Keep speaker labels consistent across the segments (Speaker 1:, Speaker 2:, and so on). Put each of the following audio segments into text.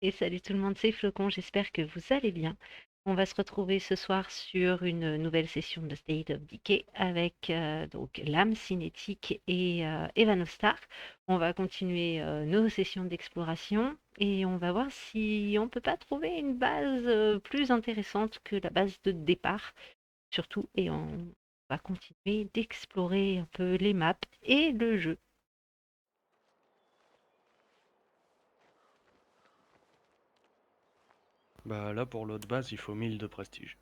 Speaker 1: Et salut tout le monde, c'est Flocon, j'espère que vous allez bien. On va se retrouver ce soir sur une nouvelle session de State of Decay avec donc l'âme cinétique et Evanostar. On va continuer nos sessions d'exploration et on va voir si on peut pas trouver une base plus intéressante que la base de départ, surtout, et on va continuer d'explorer un peu les maps et le jeu.
Speaker 2: Bah là pour l'autre base il faut 1000 de prestige.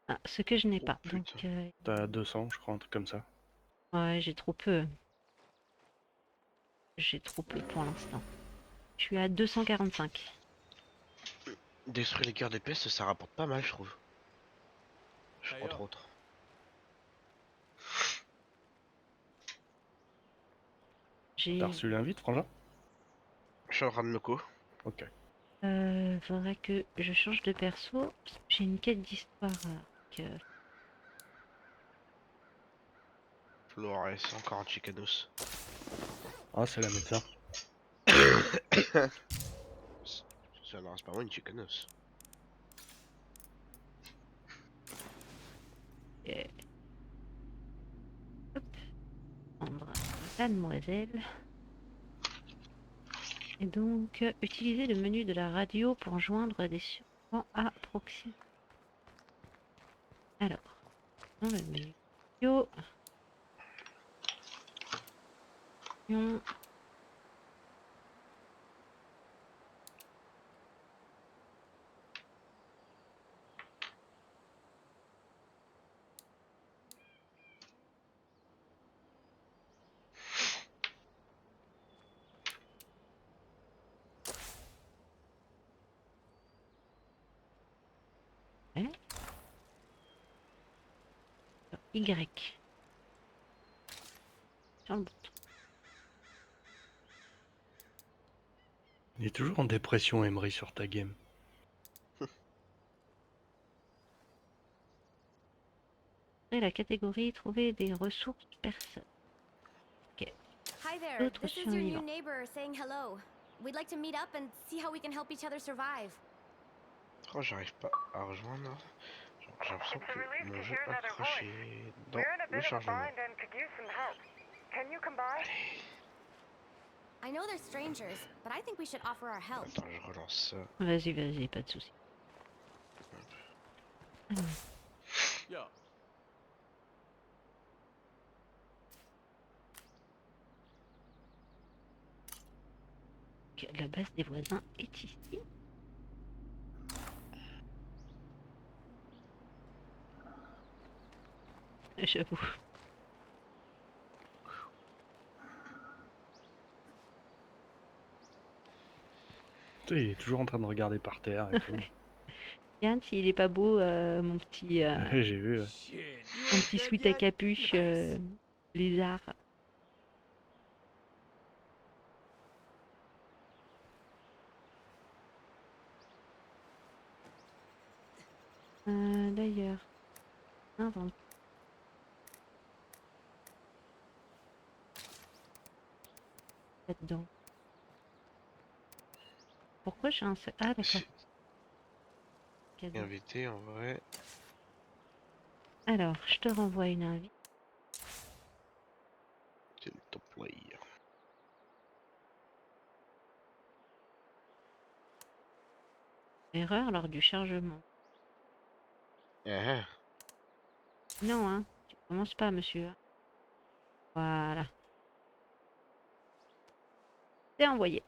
Speaker 1: Ah, ce que je n'ai
Speaker 3: Oh
Speaker 1: pas, donc
Speaker 3: putain.
Speaker 2: T'as 200 je crois, un truc comme ça.
Speaker 1: ouais, j'ai trop peu. J'ai trop peu pour l'instant. Je suis à 245.
Speaker 3: Détruire les cœurs d'épaisse, ça rapporte pas mal, je trouve. Entre autres.
Speaker 2: T'as
Speaker 1: J'ai.
Speaker 2: reçu l'invite Frangin?
Speaker 3: Je suis en train de me co.
Speaker 2: Ok.
Speaker 1: Faudrait que je change de perso. Parce que j'ai une quête d'histoire. Que-
Speaker 3: Flores, encore un chicanos.
Speaker 2: Ah c'est la médecin.
Speaker 3: Ça n'arrête pas moi une chicanos.
Speaker 1: que- Hop, prendre la demoiselle. Et donc, utiliser le menu de la radio pour joindre des survivants à proximité. Alors, dans le menu radio, ouais, sur Y, sur le bouton.
Speaker 2: Il est toujours en dépression Emery sur ta game.
Speaker 1: Et la catégorie trouver des ressources personnes. Ok,
Speaker 4: Hi there,
Speaker 1: d'autres
Speaker 4: this is your new
Speaker 1: survivants.
Speaker 4: neighbor saying hello. We'd like to meet up and see how we can help each other survive.
Speaker 3: Oh, j'arrive pas à rejoindre. J'ai l'impression que mon jeu a craché dans le chargement.
Speaker 4: I know they're strangers, but I think we should offer our help.
Speaker 3: Attends, je relance ça.
Speaker 1: Vas-y, vas-y, pas de souci. Alors, ok, la base des voisins est ici. J'avoue.
Speaker 2: Tu sais, il est toujours en train de regarder par terre et tout.
Speaker 1: Regarde s'il est pas beau, mon petit,
Speaker 2: Ouais, j'ai vu.
Speaker 1: mon petit sweat à capuche lézard. D'ailleurs, invente. Là-dedans. Pourquoi j'ai un seul... Ah, d'accord. Cadeau.
Speaker 3: Invité en vrai.
Speaker 1: Alors, je te renvoie une invite.
Speaker 3: C'est le top player.
Speaker 1: Erreur lors du chargement.
Speaker 3: Ah,
Speaker 1: Non, hein. Tu commences pas, monsieur. Voilà. C'est envoyé.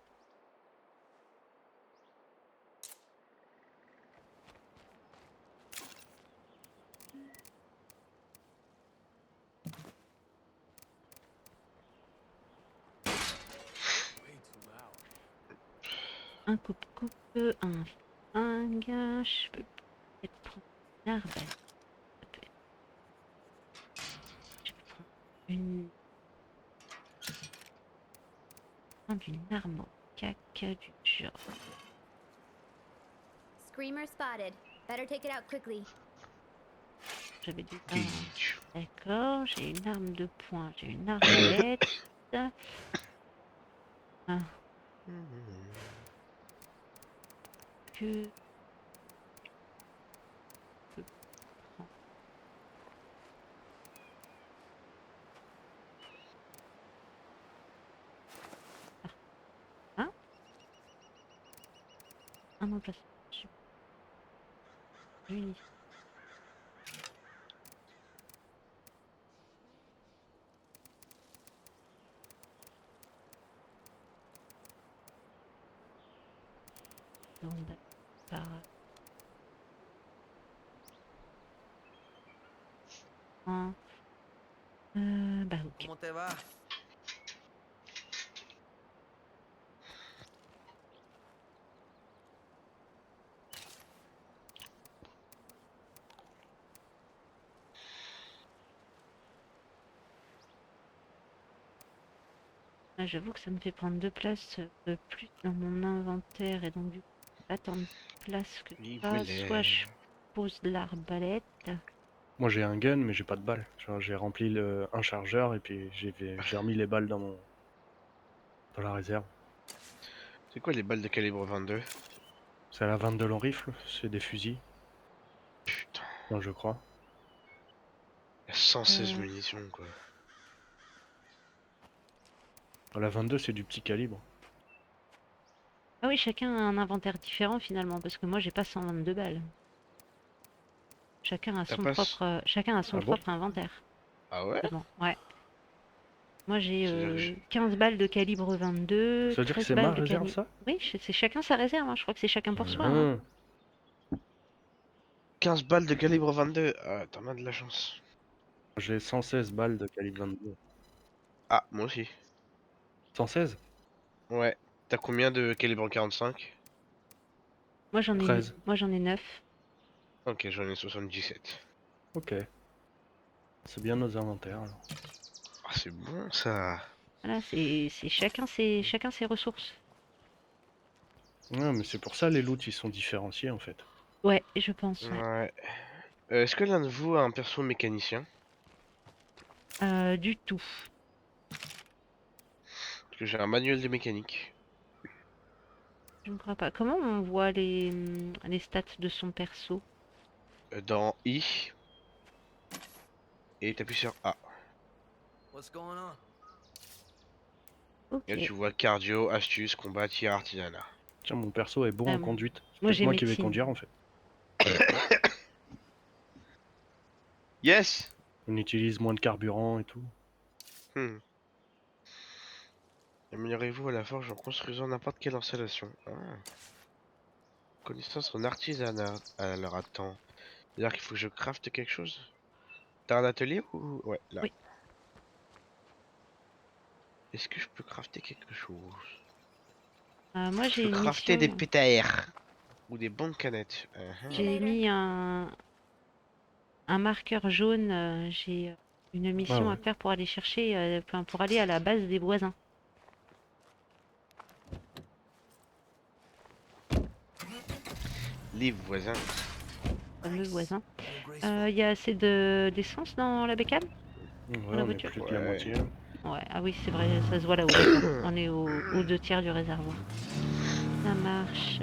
Speaker 1: Un coupe-coupe, un flingue. Je peux peut-être prendre une arbalète. Ça peut être- Je peux prendre une... prendre une arme au caca du genre.
Speaker 4: Screamer spotted. Better take it out quickly.
Speaker 1: J'avais dit ça.
Speaker 3: Gage.
Speaker 1: D'accord, j'ai une arme de poing, j'ai une arbalète. Ah, que... je prends- Ah, un emplacement. Super. Juni. Donc, par... bah ok.
Speaker 5: ¿Cómo te va?
Speaker 1: Ah, j'avoue que ça me fait prendre 2 places de plus dans mon inventaire et donc du coup, pas tant de place que
Speaker 3: Il
Speaker 1: ça. Soit je
Speaker 3: voulait.
Speaker 1: pose de l'arbalète.
Speaker 2: Moi j'ai un gun, mais j'ai pas de balles. Genre, j'ai rempli un chargeur et puis j'ai remis les balles dans la réserve.
Speaker 3: C'est quoi les balles de calibre 22?
Speaker 2: C'est à la 22 long rifle, c'est des fusils,
Speaker 3: Putain,
Speaker 2: non, je crois.
Speaker 3: il y a 116
Speaker 1: Euh,
Speaker 3: munitions quoi.
Speaker 2: À la 22, c'est du petit calibre.
Speaker 1: Ah oui, chacun a un inventaire différent finalement, parce que moi j'ai pas 122 balles. Chacun a
Speaker 3: T'as
Speaker 1: son
Speaker 3: pas.
Speaker 1: chacun a son
Speaker 2: Ah bon?
Speaker 1: propre inventaire.
Speaker 3: Ah ouais?
Speaker 1: Seulement. Ouais. Moi j'ai
Speaker 3: C'est-à-dire que
Speaker 1: 15 balles de calibre 22,
Speaker 2: Ça veut dire que
Speaker 1: 13
Speaker 2: c'est ma
Speaker 1: balles de
Speaker 2: réserve,
Speaker 1: calibre...
Speaker 2: ça?
Speaker 1: Oui, c'est chacun sa réserve, hein. Je crois que c'est chacun pour soi, hein.
Speaker 2: Uhum.
Speaker 3: 15 balles de calibre 22. Ah, t'en as de la chance.
Speaker 2: J'ai 116 balles de calibre 22.
Speaker 3: Ah, moi aussi.
Speaker 2: 116?
Speaker 3: Ouais. T'as combien de calibre 45?
Speaker 1: Moi j'en ai 9.
Speaker 3: Ok, j'en ai 77.
Speaker 2: Ok. C'est bien nos inventaires, alors.
Speaker 3: Ah, c'est bon ça.
Speaker 1: Voilà, c'est chacun ses ressources.
Speaker 2: Ouais, mais c'est pour ça les loots, ils sont différenciés, en fait.
Speaker 1: Ouais, je pense, ouais.
Speaker 3: Ouais. Est-ce que l'un de vous a un perso mécanicien?
Speaker 1: Du tout.
Speaker 3: Parce que j'ai un manuel de mécanique.
Speaker 1: Je ne crois pas. Comment on voit les stats de son perso?
Speaker 3: Dans I. Et t'appuies sur A.
Speaker 5: What's going on?
Speaker 3: Et là,
Speaker 1: Ok.
Speaker 3: tu vois cardio, astuce, combat, tir, artisanat.
Speaker 2: Tiens, mon perso est bon en
Speaker 1: Euh,
Speaker 2: conduite. C'est
Speaker 1: Moi
Speaker 2: peut-être
Speaker 1: j'ai
Speaker 2: moi qui vais
Speaker 1: médecine.
Speaker 2: conduire, en fait.
Speaker 3: Yes!
Speaker 2: On utilise moins de carburant et tout.
Speaker 3: Hmm. Améliorez-vous à la forge en construisant n'importe quelle installation. Ah. Connaissance en artisanat. Alors attends. C'est-à-dire qu'il faut que je crafte quelque chose? T'as un atelier ou... Ouais, là.
Speaker 1: Oui.
Speaker 3: Est-ce que je peux crafter quelque chose?
Speaker 1: Moi
Speaker 3: Je
Speaker 1: j'ai
Speaker 3: peux
Speaker 1: une
Speaker 3: crafter des
Speaker 1: mission.
Speaker 3: PTR. Ou des bonnes canettes.
Speaker 4: See you
Speaker 1: J'ai
Speaker 4: later.
Speaker 1: mis un marqueur jaune. J'ai une
Speaker 2: Ah
Speaker 1: mission à
Speaker 2: ouais.
Speaker 1: faire pour aller chercher, enfin, pour aller à la base des voisins.
Speaker 3: Les voisins.
Speaker 1: Fameux voisins.
Speaker 5: Real graceful.
Speaker 1: Il y a assez d'essence dans la bécane?
Speaker 2: Ouais,
Speaker 1: Dans la
Speaker 2: on est
Speaker 1: voiture?
Speaker 2: plus que la
Speaker 3: Ouais.
Speaker 2: moitié, là.
Speaker 1: Ouais, ah oui, c'est vrai, ça se voit là-haut, d'accord. On est aux 2 tiers du réservoir. Ça marche.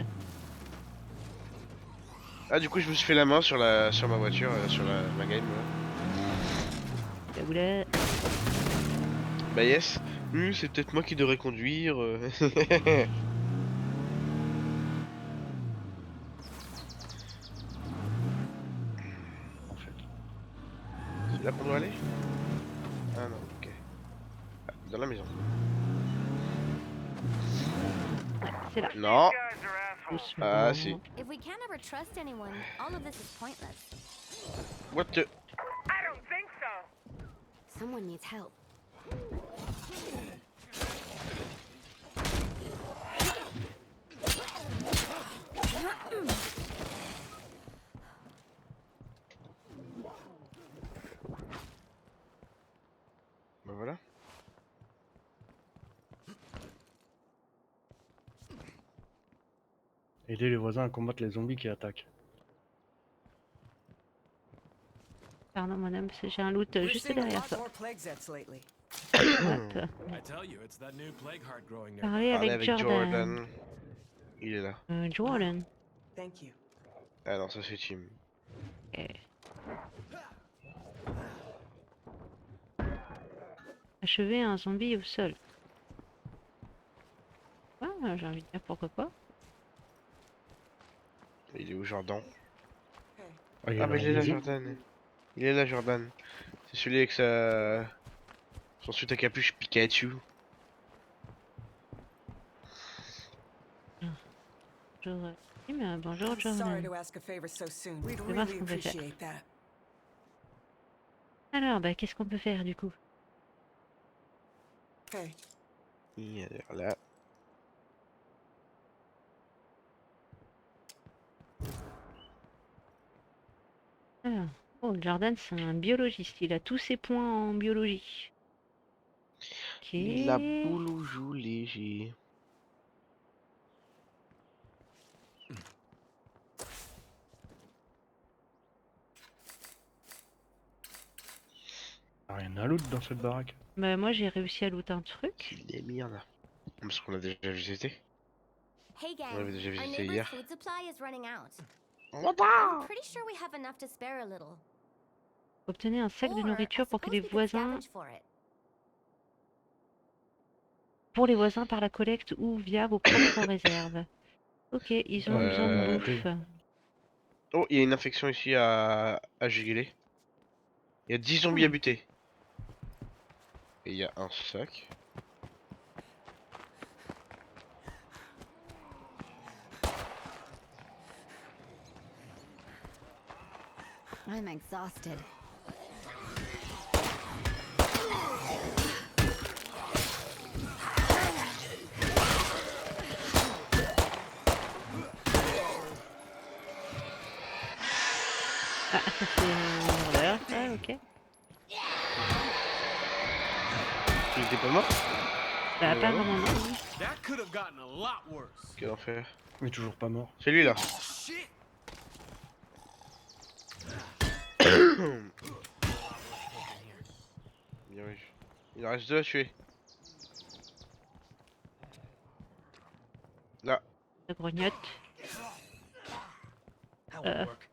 Speaker 3: Ah, du coup, je me suis fait la main sur ma voiture, sur ma game.
Speaker 1: Là, oula.
Speaker 3: Bah yes. C'est peut-être moi qui devrais conduire.
Speaker 2: En fait.
Speaker 3: C'est là qu'on doit aller? Ah non, ok. Ah, dans la maison.
Speaker 1: Ouais, c'est là.
Speaker 3: Non.
Speaker 1: Doucement.
Speaker 3: Ah si.
Speaker 4: If we can't ever trust anyone, all of this is pointless.
Speaker 3: What the...
Speaker 4: Someone needs help.
Speaker 3: Bah voilà.
Speaker 2: Aider les voisins à combattre les zombies qui attaquent.
Speaker 1: Pardon, madame, parce que j'ai un loot
Speaker 5: We're
Speaker 1: juste
Speaker 5: seeing a
Speaker 1: derrière
Speaker 5: lot
Speaker 1: toi.
Speaker 5: more plague zets lately.
Speaker 1: Hop.
Speaker 6: I tell you, it's that new plague heart growing
Speaker 1: Parler
Speaker 3: Parler
Speaker 1: avec
Speaker 3: avec
Speaker 1: Jordan.
Speaker 3: Jordan. Il est là.
Speaker 1: Jordan.
Speaker 5: Thank you.
Speaker 3: Ah non, ça c'est team.
Speaker 1: Ok. Achever un zombie au sol. Ah, j'ai envie de dire pourquoi pas.
Speaker 3: Il est où Jordan?
Speaker 5: Hey.
Speaker 2: Ah, il
Speaker 3: Ah
Speaker 2: est
Speaker 3: mais
Speaker 2: dans
Speaker 3: il est là
Speaker 2: Easy.
Speaker 3: Jordan. Il est là Jordan. C'est celui avec sa... son suite à capuche Pikachu.
Speaker 1: Bonjour. Bonjour
Speaker 5: I'm sorry
Speaker 1: Jordan.
Speaker 5: to ask a favor so soon. We'd
Speaker 1: Je vais voir ce
Speaker 5: really
Speaker 1: qu'on peut faire.
Speaker 5: appreciate that.
Speaker 1: Alors, bah, qu'est-ce qu'on peut faire du coup?
Speaker 5: Hey.
Speaker 3: Il a l'air là.
Speaker 1: Alors, oh, Jordan, c'est un biologiste. Il a tous ses points en biologie. Ok.
Speaker 3: Il a boule au joue léger.
Speaker 2: Y'a rien à loot dans cette baraque.
Speaker 1: Bah, moi, j'ai réussi à looter un truc.
Speaker 3: Il est mis en a. Parce qu'on a déjà visité.
Speaker 4: Hey
Speaker 3: On
Speaker 4: gang,
Speaker 3: l'avait déjà
Speaker 4: our
Speaker 3: visité
Speaker 4: neighbor's
Speaker 3: hier.
Speaker 4: food supply is running out. I'm
Speaker 3: What?
Speaker 4: pretty sure we have enough to spare a little.
Speaker 1: Obtenez un sac de
Speaker 4: Or, I
Speaker 1: nourriture pour que
Speaker 4: suppose
Speaker 1: les
Speaker 4: we could
Speaker 1: voisins,
Speaker 4: scavenge for it.
Speaker 1: pour les voisins par la collecte ou via vos propres réserves. Ok, ils ont besoin de bouffe.
Speaker 3: Oh, il y a une infection ici à juguler. Il y a 10 zombies à buter. Et il y a un sac.
Speaker 4: I'm exhausted.
Speaker 1: Ah, ça c'est un hurleur, ça, ok.
Speaker 3: Il était pas mort?
Speaker 1: Bah,
Speaker 3: Ouais,
Speaker 1: apparemment non.
Speaker 6: That could have gotten a lot worse.
Speaker 3: Quel enfer.
Speaker 2: Il est toujours pas mort.
Speaker 3: C'est lui là.
Speaker 6: Shit.
Speaker 3: Bien vu. Il en reste 2 à tuer. Là.
Speaker 1: Ça grognote.
Speaker 5: That won't work.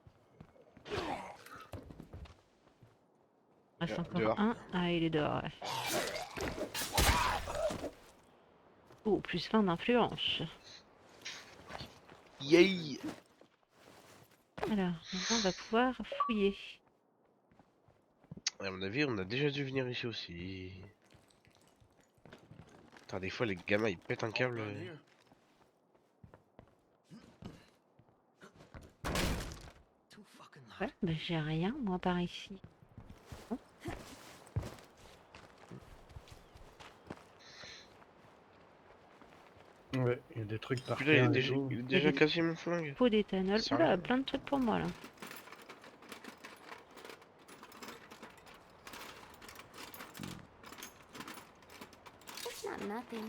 Speaker 1: Il reste encore
Speaker 3: Dehors.
Speaker 1: un. Ah, il est dehors, ouais. Oh, plus 20 d'influence.
Speaker 3: Yay!
Speaker 1: Alors, maintenant on va pouvoir fouiller.
Speaker 3: À mon avis, on a déjà dû venir ici aussi. Putain, des fois, les gamins ils pètent un câble.
Speaker 6: Run here.
Speaker 5: Too fucking loud.
Speaker 1: Ouais, bah j'ai rien, moi, par ici.
Speaker 2: Ouais, il y a des trucs par
Speaker 3: Putain, il est
Speaker 2: terre. et
Speaker 3: déjà,
Speaker 2: tout.
Speaker 3: il est déjà cassé mon flingue.
Speaker 1: Pot d'éthanol.
Speaker 3: Ça
Speaker 1: Oula,
Speaker 3: rien.
Speaker 1: plein de trucs pour moi, là.
Speaker 4: It's not nothing.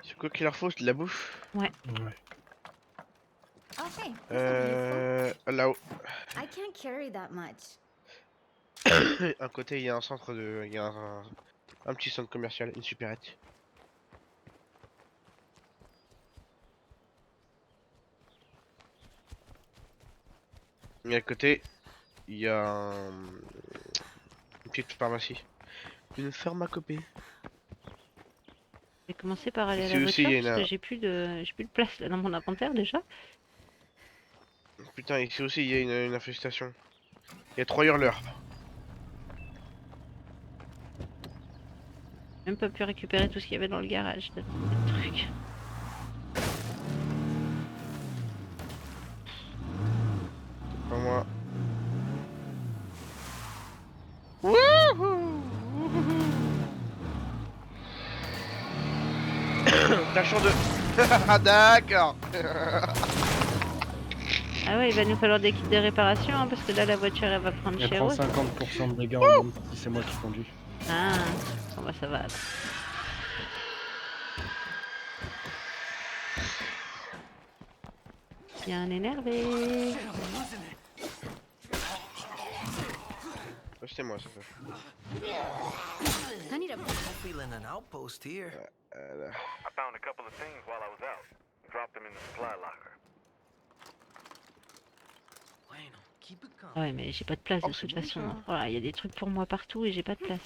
Speaker 3: C'est quoi qu'il leur faut? C'est de la bouffe?
Speaker 2: Ouais.
Speaker 4: Oh hey, this will be useful.
Speaker 3: Là-haut.
Speaker 4: I can't carry that much.
Speaker 3: À côté, il y a un centre de. Il y a un petit centre commercial, une supérette. Et à côté, il y a une petite pharmacie. Une pharmacopée.
Speaker 1: Je vais commencer par aller à
Speaker 3: Ici
Speaker 1: la
Speaker 3: aussi,
Speaker 1: voiture
Speaker 3: il y a
Speaker 1: parce
Speaker 3: une-
Speaker 1: que j'ai plus de place là, dans mon inventaire déjà.
Speaker 3: Putain, ici aussi, il y a une infestation. Il y a 3 hurleurs.
Speaker 1: J'ai même pas pu récupérer tout ce qu'il y avait dans le garage. De trucs.
Speaker 3: Pas moi. Wouhou! T'as le champ de... Ah d'accord.
Speaker 1: Ah ouais, il va nous falloir des kits de réparation hein, parce que là la voiture elle va prendre
Speaker 2: Elle
Speaker 1: cher.
Speaker 2: prend
Speaker 1: aussi.
Speaker 2: 50% de dégâts en bonne partie, c'est moi qui conduis.
Speaker 1: Ah, bon bah ça va. Bien énervé.
Speaker 5: Shit, I'm losing it.
Speaker 3: Ouais, c'était moi, ça fait.
Speaker 4: I need a
Speaker 5: I'm feeling an outpost here.
Speaker 3: Là.
Speaker 7: I found a couple of things while I was out. Dropped them in the supply locker.
Speaker 5: Bueno, keep it calm.
Speaker 1: Ah ouais, mais j'ai pas de place
Speaker 3: Oh,
Speaker 1: de
Speaker 3: c'est
Speaker 1: toute
Speaker 3: bon,
Speaker 1: façon.
Speaker 3: ça.
Speaker 1: Voilà, il y a des trucs pour moi partout et j'ai pas de place.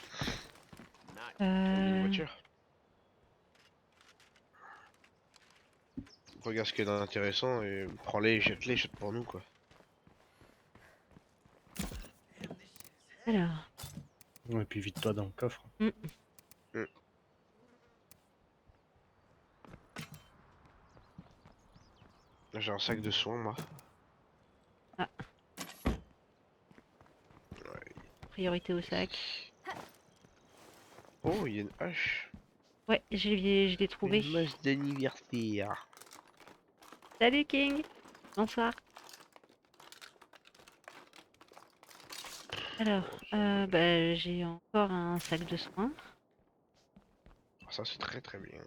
Speaker 3: On a une
Speaker 1: Euh...
Speaker 3: voiture. Regarde ce qu'il y a d'intéressant et prends-les, jette-les, jette pour nous quoi.
Speaker 1: Alors.
Speaker 2: Et puis vide-toi dans le coffre.
Speaker 3: Là, j'ai un sac de soins moi.
Speaker 1: Priorité au sac.
Speaker 3: Oh, il y a une hache.
Speaker 1: Ouais, je l'ai trouvé.
Speaker 3: Une messe d'anniversaire.
Speaker 1: Salut King. Bonsoir. Alors, bah, j'ai encore un sac de soins.
Speaker 3: Ah, ça c'est très très bien.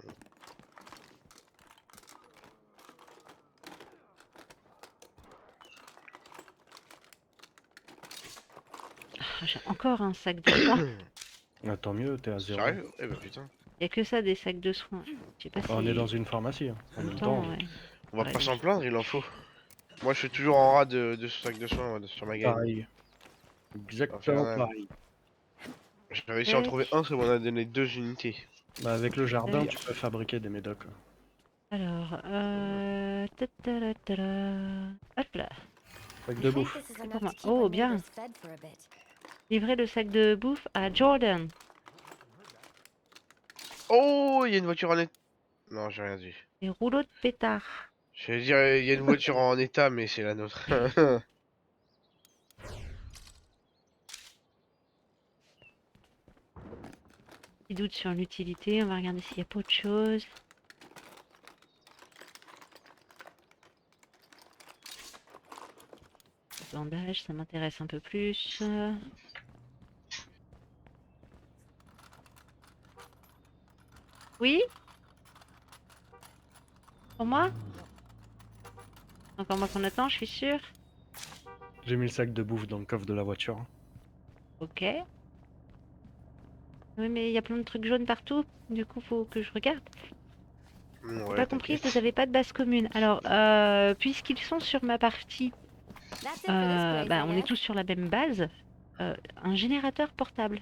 Speaker 1: Ah, j'ai encore un sac de soins.
Speaker 2: Ah, tant mieux, t'es à 0.
Speaker 3: Sérieux? Eh bah putain.
Speaker 1: Il y a que ça des sacs de soins. Je sais pas si.
Speaker 2: On est dans une pharmacie. Hein. En même temps,
Speaker 1: ouais.
Speaker 3: On va
Speaker 1: Voilà,
Speaker 3: pas s'en
Speaker 1: lui.
Speaker 3: plaindre, il en faut. Moi je suis toujours en rade de ce sac de soins sur ma game.
Speaker 2: pareil. Exactement
Speaker 3: Infernal.
Speaker 2: pareil.
Speaker 3: J'ai réussi à en trouver un, ça m'en a donné 2 unités.
Speaker 2: Bah, avec le jardin,
Speaker 1: Ouais.
Speaker 2: tu peux fabriquer des médocs.
Speaker 1: Alors, hop là.
Speaker 2: Sac
Speaker 4: I
Speaker 2: de
Speaker 4: hope
Speaker 2: bouffe.
Speaker 4: this is
Speaker 1: C'est
Speaker 4: enough
Speaker 1: pour moi.
Speaker 4: to keep
Speaker 1: Oh,
Speaker 4: our
Speaker 1: bien.
Speaker 4: neighbors fed for a bit.
Speaker 1: Livrer le sac de bouffe à Jordan.
Speaker 3: Oh, il y a une voiture en état. Non, j'ai rien dit.
Speaker 1: Des rouleaux de pétard.
Speaker 3: J'allais dire, il y a une voiture en état, mais c'est la nôtre.
Speaker 1: Petit doute sur l'utilité. On va regarder s'il n'y a pas autre chose. Bandage, ça m'intéresse un peu plus. Oui? Pour moi? Encore moi qu'on attend, je suis sûre.
Speaker 2: J'ai mis le sac de bouffe dans le coffre de la voiture.
Speaker 1: Ok. Oui, mais il y a plein de trucs jaunes partout. Du coup, faut que je regarde. J'ai
Speaker 3: Ouais,
Speaker 1: pas compris,
Speaker 3: t'inquiète.
Speaker 1: vous avez pas de base commune. Alors, puisqu'ils sont sur ma partie,
Speaker 4: That's it for this place,
Speaker 1: bah,
Speaker 4: I
Speaker 1: on est
Speaker 4: guess.
Speaker 1: tous sur la même base. Un générateur portable.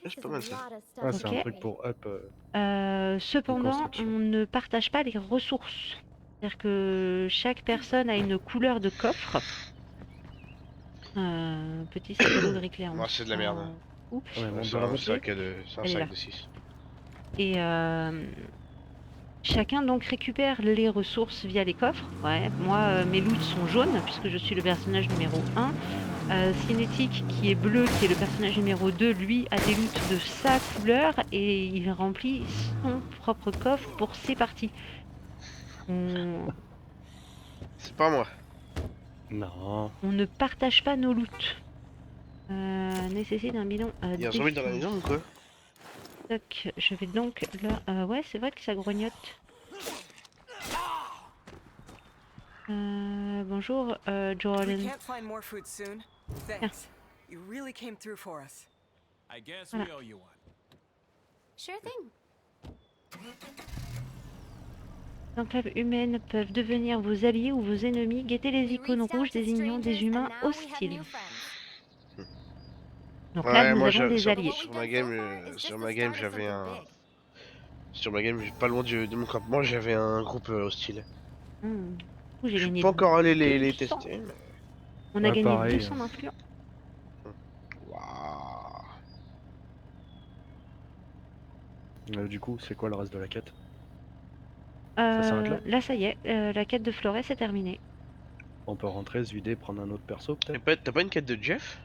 Speaker 4: This
Speaker 3: C'est
Speaker 4: is
Speaker 3: pas
Speaker 4: a
Speaker 3: mal, ça.
Speaker 4: lot of stuff
Speaker 2: Ah,
Speaker 4: to
Speaker 2: c'est un
Speaker 1: Ok.
Speaker 2: truc pour up.
Speaker 1: Cependant,
Speaker 2: construction.
Speaker 1: on ne partage pas les ressources. C'est-à-dire que chaque personne a une couleur de coffre. Petit sac à dos gris clair.
Speaker 3: Non, c'est de la merde.
Speaker 1: Ouh.
Speaker 2: Ouais, monte
Speaker 3: C'est
Speaker 2: dans la
Speaker 3: un
Speaker 2: voiture.
Speaker 3: sac de, c'est un
Speaker 1: Elle est là.
Speaker 3: sac de 6.
Speaker 1: Et chacun donc récupère les ressources via les coffres. Ouais, moi mes loots sont jaunes puisque je suis le personnage numéro 1. Cinétique qui est bleu, qui est le personnage numéro 2, lui a des loots de sa couleur et il remplit son propre coffre pour ses parties. On
Speaker 3: C'est pas moi.
Speaker 2: Non.
Speaker 1: ne partage pas nos loots. Nécessite un bilan
Speaker 3: Il y a un zombie dans la
Speaker 1: défini.
Speaker 3: maison ou quoi?
Speaker 1: Toc, je vais donc là. Ouais, c'est vrai que ça grognote. Bonjour,
Speaker 5: We
Speaker 1: Jordan.
Speaker 5: can't find more food soon. Thanks. You really came through for us.
Speaker 6: I guess
Speaker 1: Voilà.
Speaker 6: we owe you one.
Speaker 4: Sure thing.
Speaker 1: Les enclaves humaines peuvent devenir vos alliés ou vos ennemis. Guettez les
Speaker 4: We
Speaker 1: icônes
Speaker 4: reached out
Speaker 1: rouges
Speaker 4: to
Speaker 1: désignant des
Speaker 4: strangers,
Speaker 1: humains
Speaker 4: and now we have
Speaker 1: hostiles.
Speaker 4: new friends.
Speaker 1: Donc
Speaker 3: Ouais,
Speaker 1: là, nous
Speaker 3: moi,
Speaker 1: avons des
Speaker 3: sur-
Speaker 1: alliés.
Speaker 3: sur
Speaker 4: What
Speaker 3: ma
Speaker 4: we've
Speaker 3: game,
Speaker 4: done so far is just
Speaker 3: sur
Speaker 4: the
Speaker 3: ma game,
Speaker 4: start of
Speaker 3: j'avais
Speaker 4: something
Speaker 3: un.
Speaker 4: big.
Speaker 3: Sur ma game, pas loin de mon campement, j'avais un groupe hostile.
Speaker 1: Hmm. Ouh, j'ai
Speaker 3: Je suis
Speaker 1: gagné
Speaker 3: pas encore allé les
Speaker 1: 200.
Speaker 3: tester, mais.
Speaker 1: On a
Speaker 2: Ouais,
Speaker 1: gagné
Speaker 2: pareil.
Speaker 1: 200 d'influence.
Speaker 3: Waouh.
Speaker 2: Du coup, c'est quoi le reste de la quête? Ça s'arrête là?
Speaker 1: Là, ça y est, la quête de Flores est terminée.
Speaker 2: On peut rentrer, se vider, prendre un autre perso peut-être?
Speaker 3: T'as pas une quête de Jeff?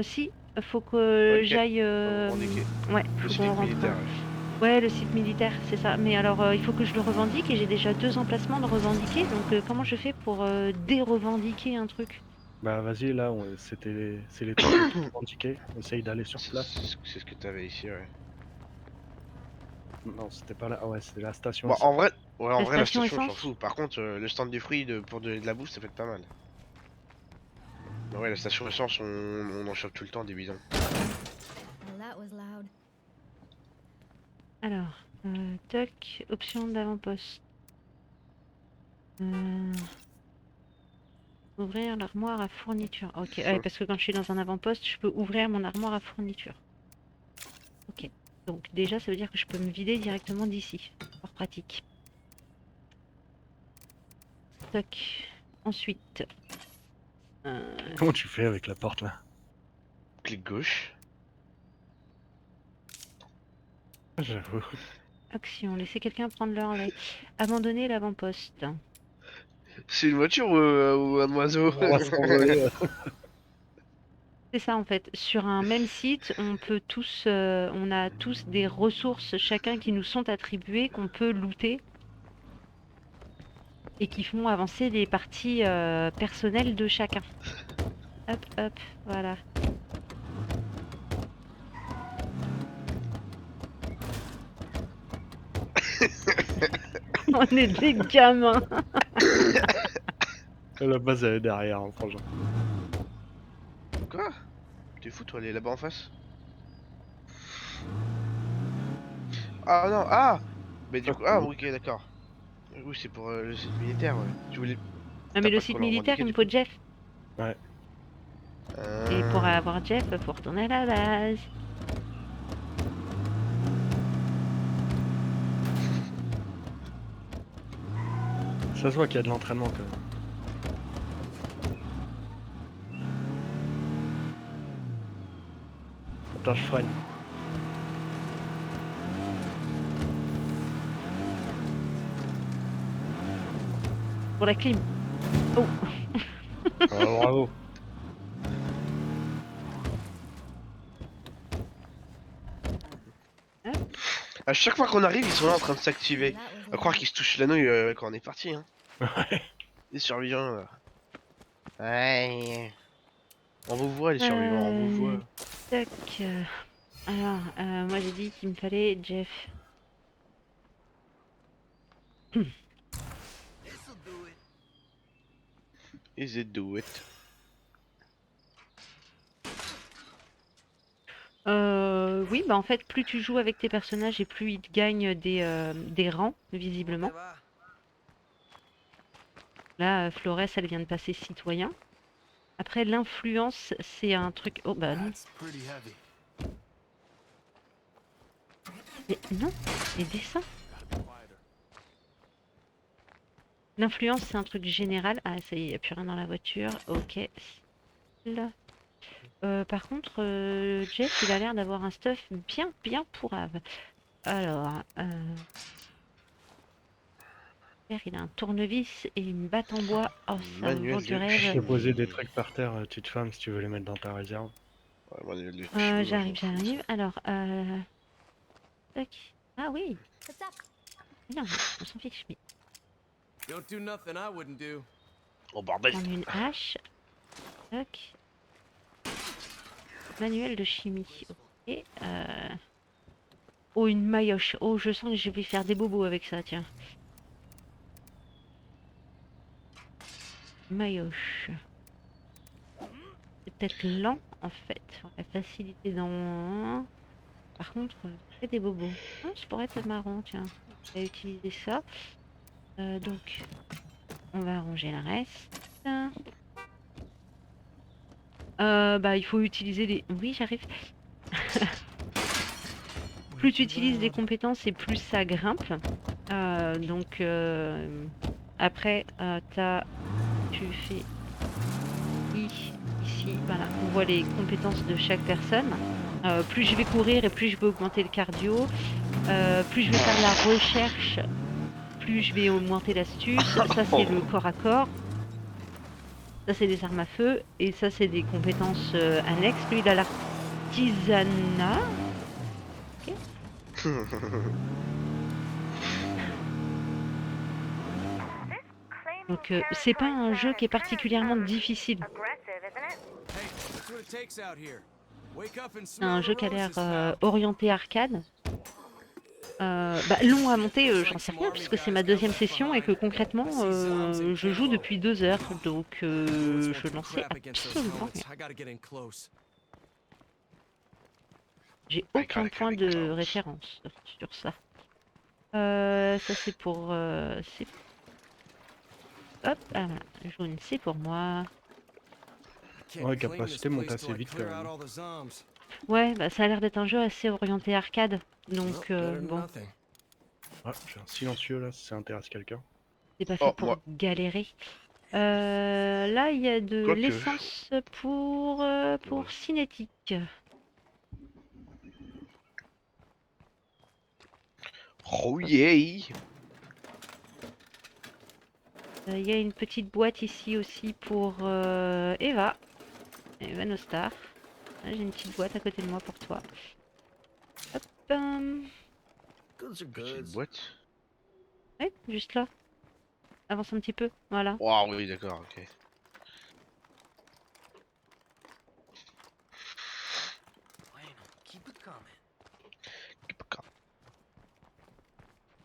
Speaker 1: Si, faut que
Speaker 3: Ok.
Speaker 1: j'aille.
Speaker 3: Revendiquer.
Speaker 1: Ouais,
Speaker 3: Le
Speaker 1: faut
Speaker 3: site
Speaker 1: qu'on rentre.
Speaker 3: militaire.
Speaker 1: Ouais, le site militaire, c'est ça. Mais alors, il faut que je le revendique et j'ai déjà 2 emplacements de revendiquer. Donc, comment je fais pour dérevendiquer un truc?
Speaker 2: Bah vas-y, là, c'est les trucs revendiqués. Essaye d'aller sur place.
Speaker 3: C'est ce que t'avais ici, ouais.
Speaker 2: Non, c'était pas là. Ah ouais, c'était la station.
Speaker 3: Bon,
Speaker 2: aussi.
Speaker 3: en vrai, ouais, en
Speaker 1: La
Speaker 3: vrai, la
Speaker 1: station
Speaker 3: station, je m'en
Speaker 1: essence?
Speaker 3: fous. Par contre, le stand des fruits pour donner de la bouffe, ça peut être pas mal. Mais ouais, la station essence, on en chope tout le temps des bidons.
Speaker 4: Well, that was loud.
Speaker 1: Alors, toc, option d'avant-poste. Ouvrir l'armoire à fourniture. Ok, ouais, parce que quand je suis dans un avant-poste, je peux ouvrir mon armoire à fourniture. Ok, donc déjà, ça veut dire que je peux me vider directement d'ici. Fort pratique. Toc. Ensuite,
Speaker 2: Comment tu fais avec la porte là?
Speaker 3: Clic gauche.
Speaker 2: J'avoue.
Speaker 1: action, laisser quelqu'un prendre le relais. Abandonner l'avant-poste.
Speaker 3: C'est une voiture ou un oiseau?
Speaker 2: On va s'envoler.
Speaker 1: C'est ça en fait. Sur un même site, on a tous des ressources chacun qui nous sont attribuées, qu'on peut looter et qui font avancer les parties personnelles de chacun. Hop, hop, voilà. On est des gamins.
Speaker 2: La base elle est derrière, hein, franchement.
Speaker 3: Quoi? T'es fou, toi, elle est là-bas en face? Ah non, ah! Mais du coup, ah, ok, d'accord. Oui, c'est pour le site militaire, ouais. Tu voulais.
Speaker 1: Non
Speaker 3: T'as
Speaker 1: mais le
Speaker 3: pas de
Speaker 1: site
Speaker 3: quoi leur
Speaker 1: militaire,
Speaker 3: revendiquer,
Speaker 1: il me
Speaker 3: du
Speaker 1: faut
Speaker 3: coup?
Speaker 1: Jeff.
Speaker 2: Ouais.
Speaker 1: Et pour
Speaker 3: Euh,
Speaker 1: avoir Jeff, faut retourner à la base.
Speaker 2: Ça se voit qu'il y a de l'entraînement quand même. Attends, je freine.
Speaker 1: Pour la clim. Oh,
Speaker 2: Ah, bravo.
Speaker 3: À chaque fois qu'on arrive, ils sont là en train de s'activer.
Speaker 4: That was
Speaker 3: On va croire
Speaker 4: loud.
Speaker 3: qu'ils se touchent la nouille quand on est parti, hein.
Speaker 2: Ouais.
Speaker 3: Les survivants, là. Ouais. On vous voit, les survivants, on vous voit.
Speaker 1: tac. Alors, moi j'ai dit qu'il me fallait Jeff.
Speaker 3: Is it do it?
Speaker 1: Oui, bah en fait, plus tu joues avec tes personnages et plus ils te gagnent des rangs, visiblement. Là, Flores, elle vient de passer citoyen. Après, l'influence, c'est un truc... Oh bah non.
Speaker 6: That's pretty heavy.
Speaker 1: Mais non, les dessins.
Speaker 6: Gotta be quieter.
Speaker 1: L'influence, c'est un truc général. Ah, ça y est, il n'y a plus rien dans la voiture. Ok. Là. Par contre, Jeff, il a l'air d'avoir un stuff bien pourrave. Alors, il a un tournevis et une batte en bois. Oh, ça
Speaker 3: Manuel
Speaker 1: vend du
Speaker 3: de
Speaker 1: rêve.
Speaker 2: Je
Speaker 3: chimie.
Speaker 2: peux poser des trucs par terre, petite femme, si tu veux les mettre dans ta réserve.
Speaker 3: Ouais, manuel de chimie, moi, je m'en fous.
Speaker 1: J'arrive. Alors, tac. Ah oui,
Speaker 4: What's up?
Speaker 1: mais non, on s'en fiche. Mais
Speaker 6: Don't do nothing I wouldn't do.
Speaker 3: Oh bordel.
Speaker 1: prendre une hache. Tac. Manuel de chimie. Ok. Oh, une maillotche. Oh, je sens que je vais faire des bobos avec ça, tiens. Maillotche. C'est peut-être lent, en fait. La facilité dans... Par contre, fait des bobos. Ah, ça pourrait être marrant, tiens. On va utiliser ça. Donc, on va arranger le reste. Bah, il faut utiliser les... Oui, j'arrive. Plus tu utilises des compétences et plus ça grimpe. Donc, après, tu fais ici, voilà. On voit les compétences de chaque personne. Plus je vais courir et plus je vais augmenter le cardio. Plus je vais faire de la recherche, plus je vais augmenter l'astuce. Ça, c'est le corps à corps. Ça, c'est des armes à feu. Et ça, c'est des compétences annexes. Lui, il a l'artisanat. Donc, c'est pas un jeu qui est particulièrement difficile.
Speaker 6: Hey, that's what it takes out here. Wake up and
Speaker 1: C'est
Speaker 6: smell
Speaker 1: un
Speaker 6: the
Speaker 1: jeu qui a l'air
Speaker 6: roses, pal.
Speaker 1: orienté arcade. Bah, long à monter, j'en sais rien puisque c'est ma deuxième session et que concrètement, je joue depuis 2 heures, donc je n'en sais absolument rien. J'ai aucun point de référence sur ça. Ça c'est pour... Hop, ah, voilà. Jaune c'est pour moi.
Speaker 2: Ouais, capacité monte assez vite quand même.
Speaker 1: Ouais, bah ça a l'air d'être un jeu assez orienté arcade, donc bon,
Speaker 2: Ah, j'ai un silencieux là, si ça intéresse quelqu'un.
Speaker 1: c'est pas fait
Speaker 3: Oh,
Speaker 1: pour
Speaker 3: moi.
Speaker 1: galérer. Là, il y a de
Speaker 3: Quoique.
Speaker 1: l'essence pour
Speaker 3: Ouais.
Speaker 1: cinétique.
Speaker 3: Oh yeah!
Speaker 1: Il y a une petite boîte ici aussi pour Eva Nostar. Ah, j'ai une petite boîte à côté de moi pour toi. Hop,
Speaker 3: Petite boîte.
Speaker 1: ouais, juste là. Avance un petit peu, voilà.
Speaker 3: Waouh, oui, d'accord, ok.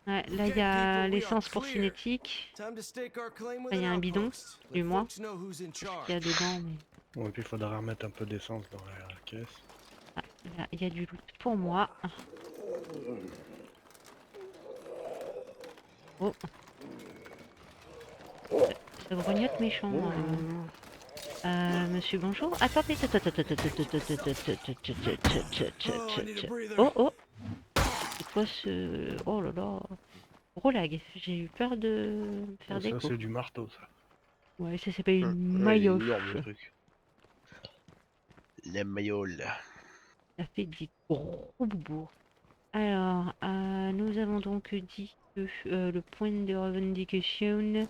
Speaker 1: Ouais, là, il y a l'essence pour cinétique.
Speaker 5: Il
Speaker 1: y a un bidon, du moins. Il y a dedans, mais
Speaker 2: Ouais, puis il faudra remettre un peu d'essence dans la caisse.
Speaker 1: ah, là, il y a du loot pour moi. Oh. Ça grognote méchant. Monsieur, bonjour. Attendez, oh, oh. C'est quoi ce... Oh là là. Gros lag. J'ai eu peur de faire
Speaker 2: Ça,
Speaker 1: d'écho.
Speaker 2: c'est du marteau, ça.
Speaker 1: Ouais, ça s'appelle une
Speaker 3: Ouais, il est
Speaker 1: maillotche.
Speaker 3: énorme, le truc. La maillole.
Speaker 1: Ça fait des gros bourgs. Alors, nous avons donc dit que le point de revendication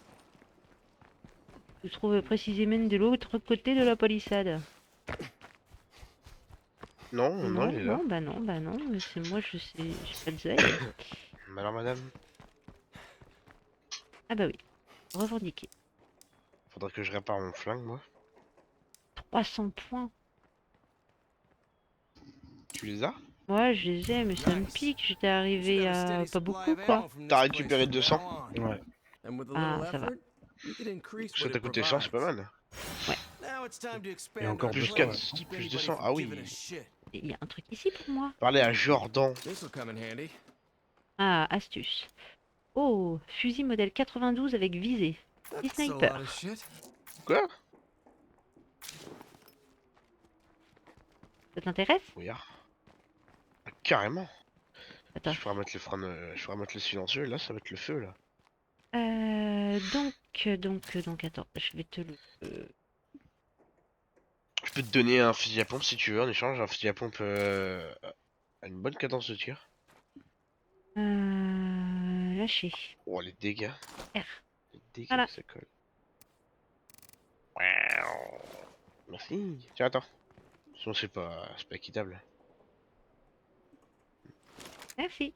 Speaker 1: se trouve précisément de l'autre côté de la palissade.
Speaker 3: Non, non, il est là.
Speaker 1: Bah non, mais c'est moi, je sais, j'ai pas de zèle.
Speaker 3: Mais alors, madame,
Speaker 1: Ah bah oui, revendiquer.
Speaker 3: faudrait que je répare mon flingue, moi.
Speaker 1: 300 points.
Speaker 3: Tu les as?
Speaker 1: Ouais, je les ai, mais ça me pique, j'étais arrivé à pas beaucoup, quoi.
Speaker 3: T'as récupéré 200?
Speaker 2: Ouais.
Speaker 1: Ah, ça va.
Speaker 3: Ça t'a coûté 100, c'est pas mal.
Speaker 2: Et encore
Speaker 3: Plus
Speaker 2: 200,
Speaker 3: 4,
Speaker 2: ouais.
Speaker 3: plus 200, ah oui.
Speaker 1: Il y a un truc ici pour moi.
Speaker 3: Parlez à Jordan.
Speaker 1: Ah, astuce. Oh, fusil modèle 92 avec visée. 10 sniper.
Speaker 3: Quoi?
Speaker 1: Ça t'intéresse?
Speaker 3: Oui, ah, carrément.
Speaker 1: Attends.
Speaker 3: Je pourrais mettre le frein, je pourrais mettre le silencieux, là, ça va être le feu, là.
Speaker 1: Donc, attends, je vais te le...
Speaker 3: Je peux te donner un fusil à pompe si tu veux, en échange, un fusil à pompe à une bonne cadence de tir.
Speaker 1: Lâcher.
Speaker 3: Oh, les dégâts.
Speaker 1: R.
Speaker 3: Les dégâts
Speaker 1: Voilà.
Speaker 3: que ça colle. Waouh. Merci. Tiens, attends. Sinon, c'est pas équitable.
Speaker 1: Merci.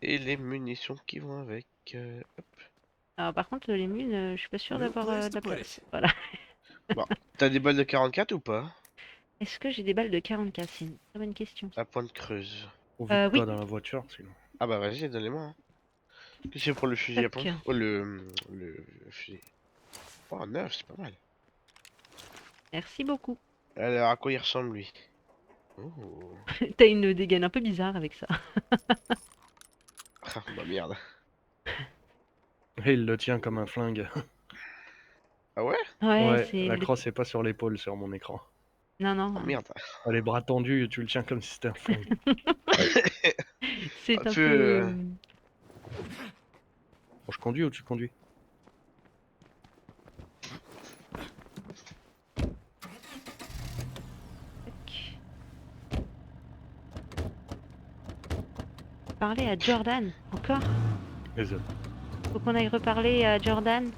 Speaker 3: Et les munitions qui vont avec. Hop.
Speaker 1: Alors par contre, les munes, je suis pas sûre d'avoir de la place. Voilà.
Speaker 3: Bon, t'as des balles de 44 ou pas?
Speaker 1: Est-ce que j'ai des balles de 44? C'est une très bonne question.
Speaker 3: À pointe creuse.
Speaker 2: Ou vite
Speaker 1: oui.
Speaker 2: pas dans la voiture, sinon.
Speaker 3: Ah bah vas-y, donne-les-moi. Hein. Qu'est-ce que c'est pour le fusil à
Speaker 1: Tac.
Speaker 3: pompe? Oh, le fusil. Oh, 9, c'est pas mal.
Speaker 1: Merci beaucoup.
Speaker 3: Alors, à quoi il ressemble lui? Oh.
Speaker 1: T'as une dégaine un peu bizarre avec ça.
Speaker 3: Ah, bah merde.
Speaker 2: Et il le tient comme un flingue.
Speaker 3: Ah ouais?
Speaker 1: Ouais,
Speaker 2: Ouais,
Speaker 1: c'est...
Speaker 2: la crosse est pas sur l'épaule sur mon écran.
Speaker 1: Non, non.
Speaker 3: Oh merde.
Speaker 2: Ah, les bras tendus, tu le tiens comme si c'était un flingue.
Speaker 1: C'est
Speaker 3: Un
Speaker 1: un
Speaker 3: peu,
Speaker 1: peu...
Speaker 2: Bon, je conduis ou tu conduis?
Speaker 1: Tac. Parler à Jordan, encore?
Speaker 2: Les autres.
Speaker 1: Faut qu'on aille reparler à Jordan.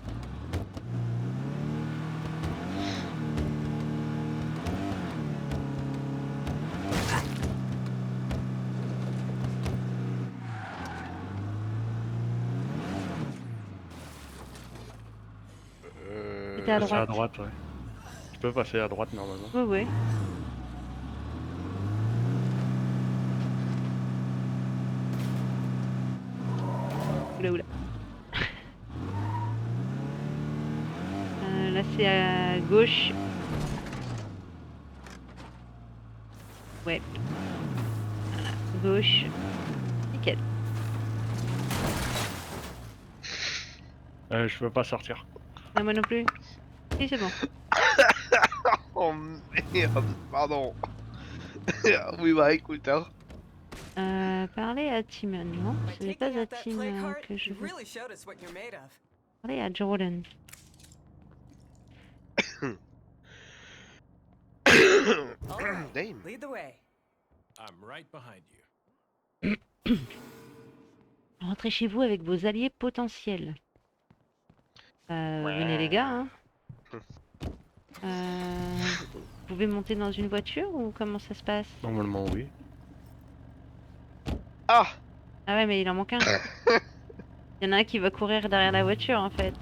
Speaker 1: C'était à
Speaker 2: Passer à
Speaker 1: droite.
Speaker 2: droite, ouais. Tu peux passer à droite normalement.
Speaker 1: Ouais, ouais. Oula, oula. Là, c'est à gauche. Ouais. Voilà, gauche. Nickel.
Speaker 2: Je peux pas sortir.
Speaker 1: Ah, moi non plus. Si, c'est bon.
Speaker 3: Oh merde, pardon. Oui, bah écoute, hein.
Speaker 1: Parler à Timon, non?
Speaker 5: By
Speaker 1: Ce n'est pas
Speaker 5: taking
Speaker 1: à
Speaker 5: out that
Speaker 1: Tim
Speaker 5: plague heart,
Speaker 1: que je
Speaker 5: you
Speaker 1: veux
Speaker 5: really showed us what you're made of.
Speaker 1: parler, à Jordan.
Speaker 5: All right,
Speaker 3: Damn.
Speaker 5: lead the way.
Speaker 6: I'm right behind you.
Speaker 1: Rentrez chez vous avec vos alliés potentiels. Venez les gars, hein. Vous pouvez monter dans une voiture ou comment ça se passe?
Speaker 2: Normalement, oui.
Speaker 3: Ah.
Speaker 1: Ah ouais, mais il en manque un. Il y en a un qui va courir derrière la voiture en fait.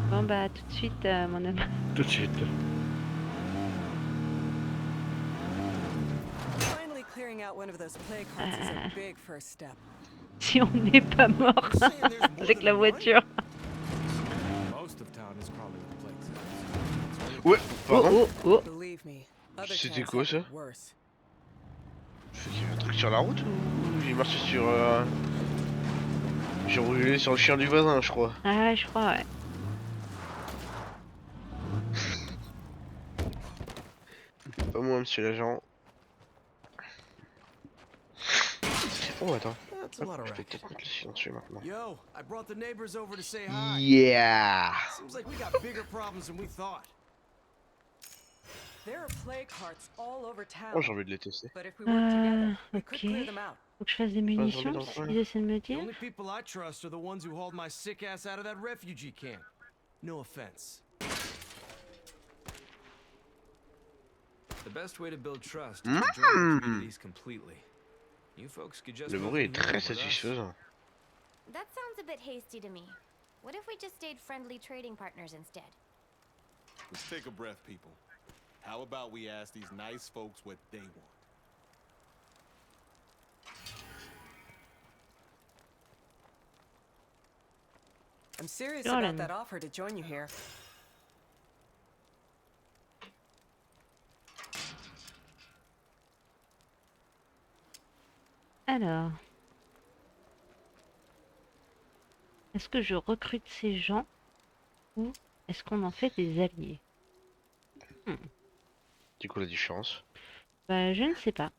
Speaker 1: Bon bah tout de suite mon homme.
Speaker 2: Tout de suite.
Speaker 5: Finally clearing out one of those plague hearts is a big first step.
Speaker 1: Si on n'est pas mort avec la voiture.
Speaker 6: Most of town is crawling with plague cells.
Speaker 3: Ouais, pardon.
Speaker 1: Oh oh oh.
Speaker 5: Believe me, other
Speaker 3: C'était
Speaker 5: towns
Speaker 3: quoi,
Speaker 5: have
Speaker 3: ça
Speaker 5: it worse.
Speaker 3: Fait qu'il y avait un truc sur la route ou j'ai marché sur... J'ai roulé sur le chien du voisin, je crois.
Speaker 1: Ah ouais, je crois ouais.
Speaker 3: Pas moi, monsieur l'agent. Oh, attends.
Speaker 6: That's a lot of
Speaker 3: Je vais
Speaker 6: racket.
Speaker 3: peut-être mettre le silencieux maintenant.
Speaker 6: Yo, I brought the neighbors over to say hi.
Speaker 3: Yeah.
Speaker 6: Seems like we got bigger problems than we thought.
Speaker 5: There are plague hearts all over town.
Speaker 3: Oh, j'ai envie de les tester.
Speaker 5: But if we work together, we could
Speaker 1: ok.
Speaker 5: clear them out.
Speaker 1: Faut que je fasse des
Speaker 3: zombie
Speaker 1: munitions,
Speaker 3: dans le
Speaker 1: c'est ce
Speaker 3: coin,
Speaker 1: qu'ils essaient de me
Speaker 6: The
Speaker 1: dire.
Speaker 6: only people I trust are the ones who hauled my sick ass out of that refugee camp. No offense.
Speaker 8: The best way to build trust is to join the communities completely. You folks could just
Speaker 3: Le
Speaker 8: move
Speaker 3: bruit est
Speaker 8: from here
Speaker 3: très
Speaker 8: with us.
Speaker 3: satisfaisant.
Speaker 4: That sounds a bit hasty to me. What if we just stayed friendly trading partners instead?
Speaker 9: Let's take a breath, people. How about we ask these nice folks what they want?
Speaker 5: I'm serious
Speaker 1: Jordan.
Speaker 5: about that offer to join you here.
Speaker 1: Alors. Est-ce que je recrute ces gens ou est-ce qu'on en fait des alliés?
Speaker 3: Du coup, la différence.
Speaker 1: Bah, je ne sais pas.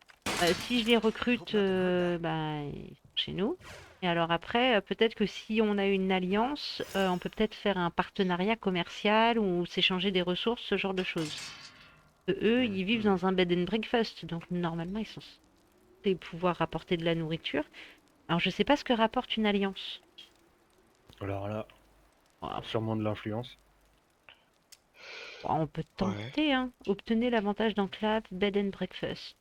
Speaker 1: Si je les recrute, bah, ils sont chez nous. Et alors après, peut-être que si on a une alliance, on peut peut-être faire un partenariat commercial ou s'échanger des ressources, ce genre de choses. Eux, ils vivent dans un bed and breakfast, donc normalement, ils sont censés pouvoir rapporter de la nourriture. Alors, je sais pas ce que rapporte une alliance.
Speaker 2: Alors là,
Speaker 1: Oh,
Speaker 2: sûrement de l'influence.
Speaker 1: on peut tenter, hein. Obtenez l'avantage d'enclave bed and breakfast.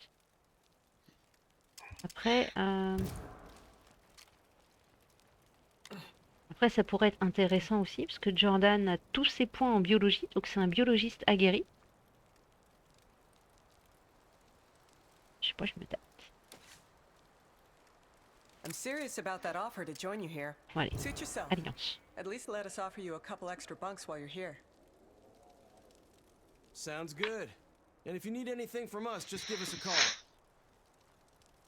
Speaker 1: Après, après, ça pourrait être intéressant aussi, parce que Jordan a tous ses points en biologie, donc c'est un biologiste aguerri. Je sais pas, je me tape.
Speaker 5: I'm serious about that offer to join you here.
Speaker 1: Bon, allez,
Speaker 5: Suit yourself.
Speaker 1: alliance.
Speaker 5: At least let us offer you a couple extra bunks while you're here.
Speaker 6: Sounds good. And if you need anything from us, just give us a call.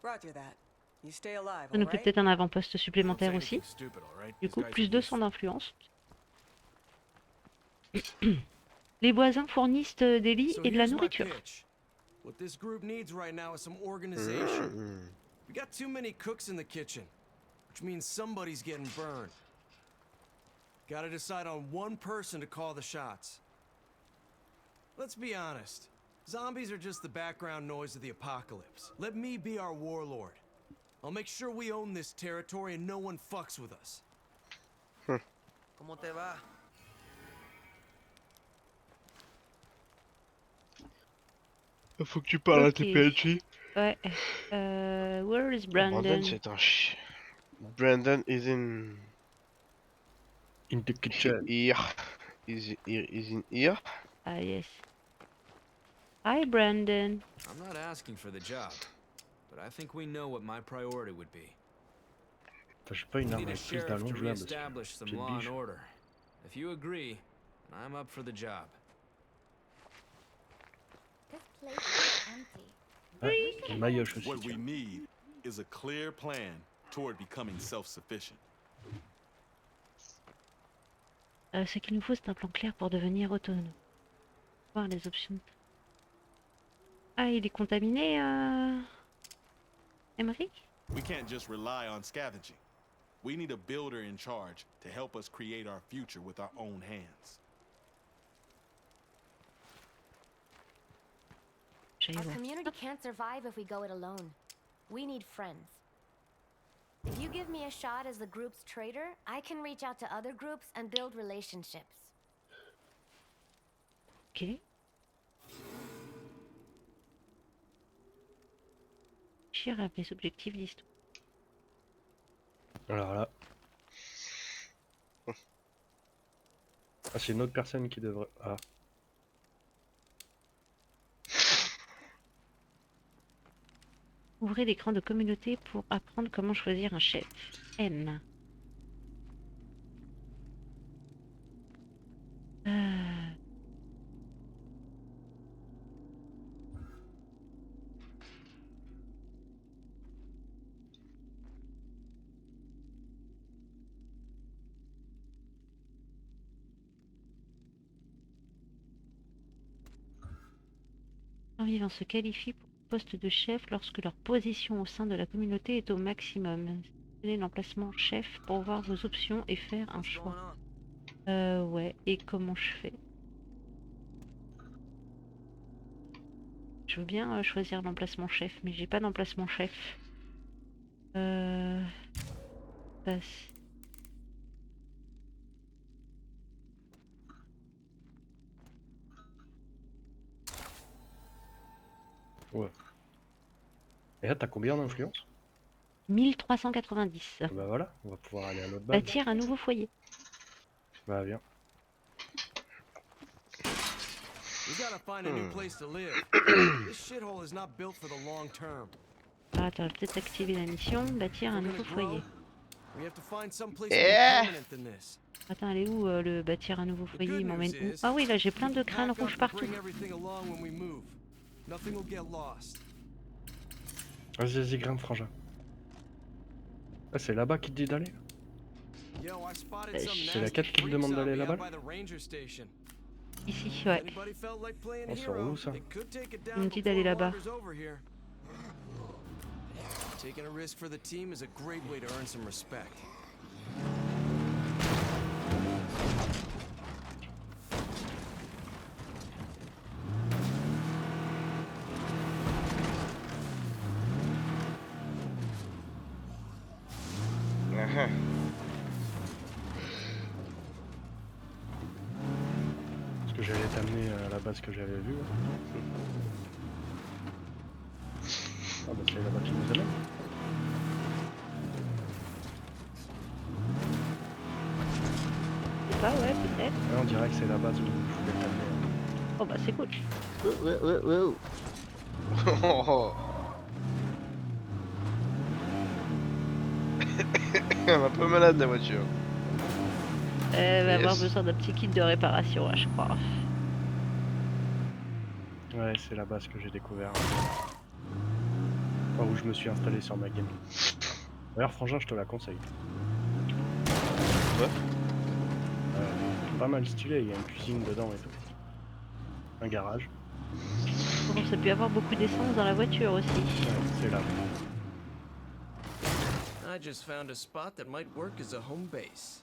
Speaker 5: Roger that. You stay alive,
Speaker 1: Ça nous
Speaker 5: all
Speaker 1: fait
Speaker 5: right?
Speaker 1: peut-être un avant-poste
Speaker 6: Don't
Speaker 1: supplémentaire
Speaker 6: say
Speaker 1: aussi.
Speaker 6: anything stupid, all right?
Speaker 1: Du
Speaker 6: These
Speaker 1: coup,
Speaker 6: guys
Speaker 1: plus
Speaker 6: are
Speaker 1: 200
Speaker 6: useful.
Speaker 1: d'influence. Les voisins fournissent des lits
Speaker 6: So
Speaker 1: et de la
Speaker 6: here's my
Speaker 1: nourriture.
Speaker 6: pitch. What this group needs right now is some organization. We got too many cooks in the kitchen, which means somebody's getting burned. Gotta decide on one person to call the shots. Let's be honest. Zombies are just the background noise of the apocalypse. Let me be our warlord. I'll make sure we own this territory and no one fucks with us.
Speaker 8: ¿Cómo te va?
Speaker 3: Faut que tu parles à
Speaker 1: Ok.
Speaker 3: tes PNJ.
Speaker 1: Ouais. Where is
Speaker 3: Brandon,
Speaker 1: Brandon?
Speaker 3: c'est un chien. Brandon is in...
Speaker 2: In the kitchen.
Speaker 3: Here. Is in here.
Speaker 1: Ah yes. Hi Brandon.
Speaker 8: I'm not asking for the job. but I think we know what my priority would be.
Speaker 2: Putain, j'ai pas une
Speaker 8: We
Speaker 2: arme
Speaker 8: need a
Speaker 2: avec plus
Speaker 8: sheriff to
Speaker 2: d'allonge là, parce que
Speaker 8: reestablish some
Speaker 2: pied de
Speaker 8: law and
Speaker 2: biche.
Speaker 8: order. If you agree, I'm up for the job.
Speaker 4: This place is empty.
Speaker 2: Ah,
Speaker 4: We should
Speaker 2: une
Speaker 4: go
Speaker 2: maillotche
Speaker 4: and
Speaker 2: aussi.
Speaker 9: What we
Speaker 2: tiens.
Speaker 9: need is a clear plan toward becoming self-sufficient.
Speaker 1: Ce qu'il nous faut, c'est un plan clair pour devenir autonome. Voir les options. Ah, il est contaminé, Emery?
Speaker 9: We can't just rely on scavenging. We need a builder in charge to help us create our future with our own hands.
Speaker 1: J'allais
Speaker 4: Our
Speaker 1: voir.
Speaker 4: community can't survive if we go it alone. We need friends. If you give me a shot as the group's trader, I can reach out to other groups and build relationships.
Speaker 1: Ok. Réfléchir à mes objectifs d'histoire.
Speaker 2: Alors là. Ah, c'est une autre personne qui devrait. Ah.
Speaker 1: Ouvrez l'écran de communauté pour apprendre comment choisir un chef. M. Survivants se qualifient pour le poste de chef lorsque leur position au sein de la communauté est au maximum. Sélectionnez l'emplacement chef pour voir vos options et faire un
Speaker 8: What's
Speaker 1: choix.
Speaker 8: going on?
Speaker 1: Ouais, et comment je fais? Je veux bien choisir l'emplacement chef, mais j'ai pas d'emplacement chef. Passe.
Speaker 2: Ouais. Et là, t'as combien d'influence?
Speaker 1: 1390.
Speaker 2: Bah voilà, on va pouvoir aller à l'autre base.
Speaker 1: Bâtir un nouveau foyer.
Speaker 2: Bah viens.
Speaker 6: We gotta find a new place to live. This shithole is not built for the long term.
Speaker 1: Ah, attends, peut-être activer la mission. Bâtir un
Speaker 6: If we're
Speaker 1: nouveau
Speaker 6: gonna
Speaker 1: foyer.
Speaker 6: grow, we have to find some place more
Speaker 3: Yeah.
Speaker 6: permanent than this.
Speaker 1: Attends, elle est où le bâtir un nouveau
Speaker 6: The
Speaker 1: foyer?
Speaker 6: good
Speaker 1: Il m'emmène
Speaker 6: news
Speaker 1: où?
Speaker 6: is,
Speaker 1: Ah oui, là j'ai
Speaker 6: we
Speaker 1: plein de
Speaker 6: can
Speaker 1: crânes
Speaker 6: pack up
Speaker 1: rouges
Speaker 6: and
Speaker 1: partout.
Speaker 6: bring everything along when we move. Nothing will get lost.
Speaker 2: Vas-y, grimpe, frangin. Ah, c'est là-bas qu'il te dit d'aller?
Speaker 6: Yo, I spotted
Speaker 1: C'est
Speaker 6: some
Speaker 2: la
Speaker 6: nasty
Speaker 2: quête qui te
Speaker 6: freaks
Speaker 2: demande
Speaker 6: out
Speaker 2: d'aller
Speaker 6: me out
Speaker 2: là-bas?
Speaker 6: by the ranger station.
Speaker 1: Ici,
Speaker 6: If
Speaker 1: ouais.
Speaker 6: anybody felt like playing
Speaker 2: Oh, c'est
Speaker 6: hero,
Speaker 2: relou, ça.
Speaker 6: they could take it
Speaker 1: Il
Speaker 6: down
Speaker 1: me dit
Speaker 6: before
Speaker 1: d'aller
Speaker 6: it
Speaker 1: là-bas.
Speaker 6: wanders over here. Taking a risk for the team is a great way to earn some respect.
Speaker 3: Ah,
Speaker 2: Parce que j'allais t'amener à la base que j'avais vue. Là. Ah bah c'est là-bas qu'il nous amène.
Speaker 1: Je sais pas, ouais, peut-être.
Speaker 2: Ouais, on dirait que c'est la base où je voulais t'amener.
Speaker 1: Oh bah c'est cool.
Speaker 3: oh. Elle est un peu malade la voiture.
Speaker 1: Elle va avoir
Speaker 3: Yes.
Speaker 1: besoin d'un petit kit de réparation, je crois.
Speaker 2: Ouais, c'est la base que j'ai découvert. Enfin, où je me suis installé sur ma game. D'ailleurs, frangin, je te la conseille.
Speaker 3: Ouais.
Speaker 2: Pas mal stylé, il y a une cuisine dedans et tout. Un garage.
Speaker 1: Bon, ça peut y avoir beaucoup d'essence dans la voiture aussi.
Speaker 2: Ouais, c'est là.
Speaker 6: I just found a spot that might work as a home base.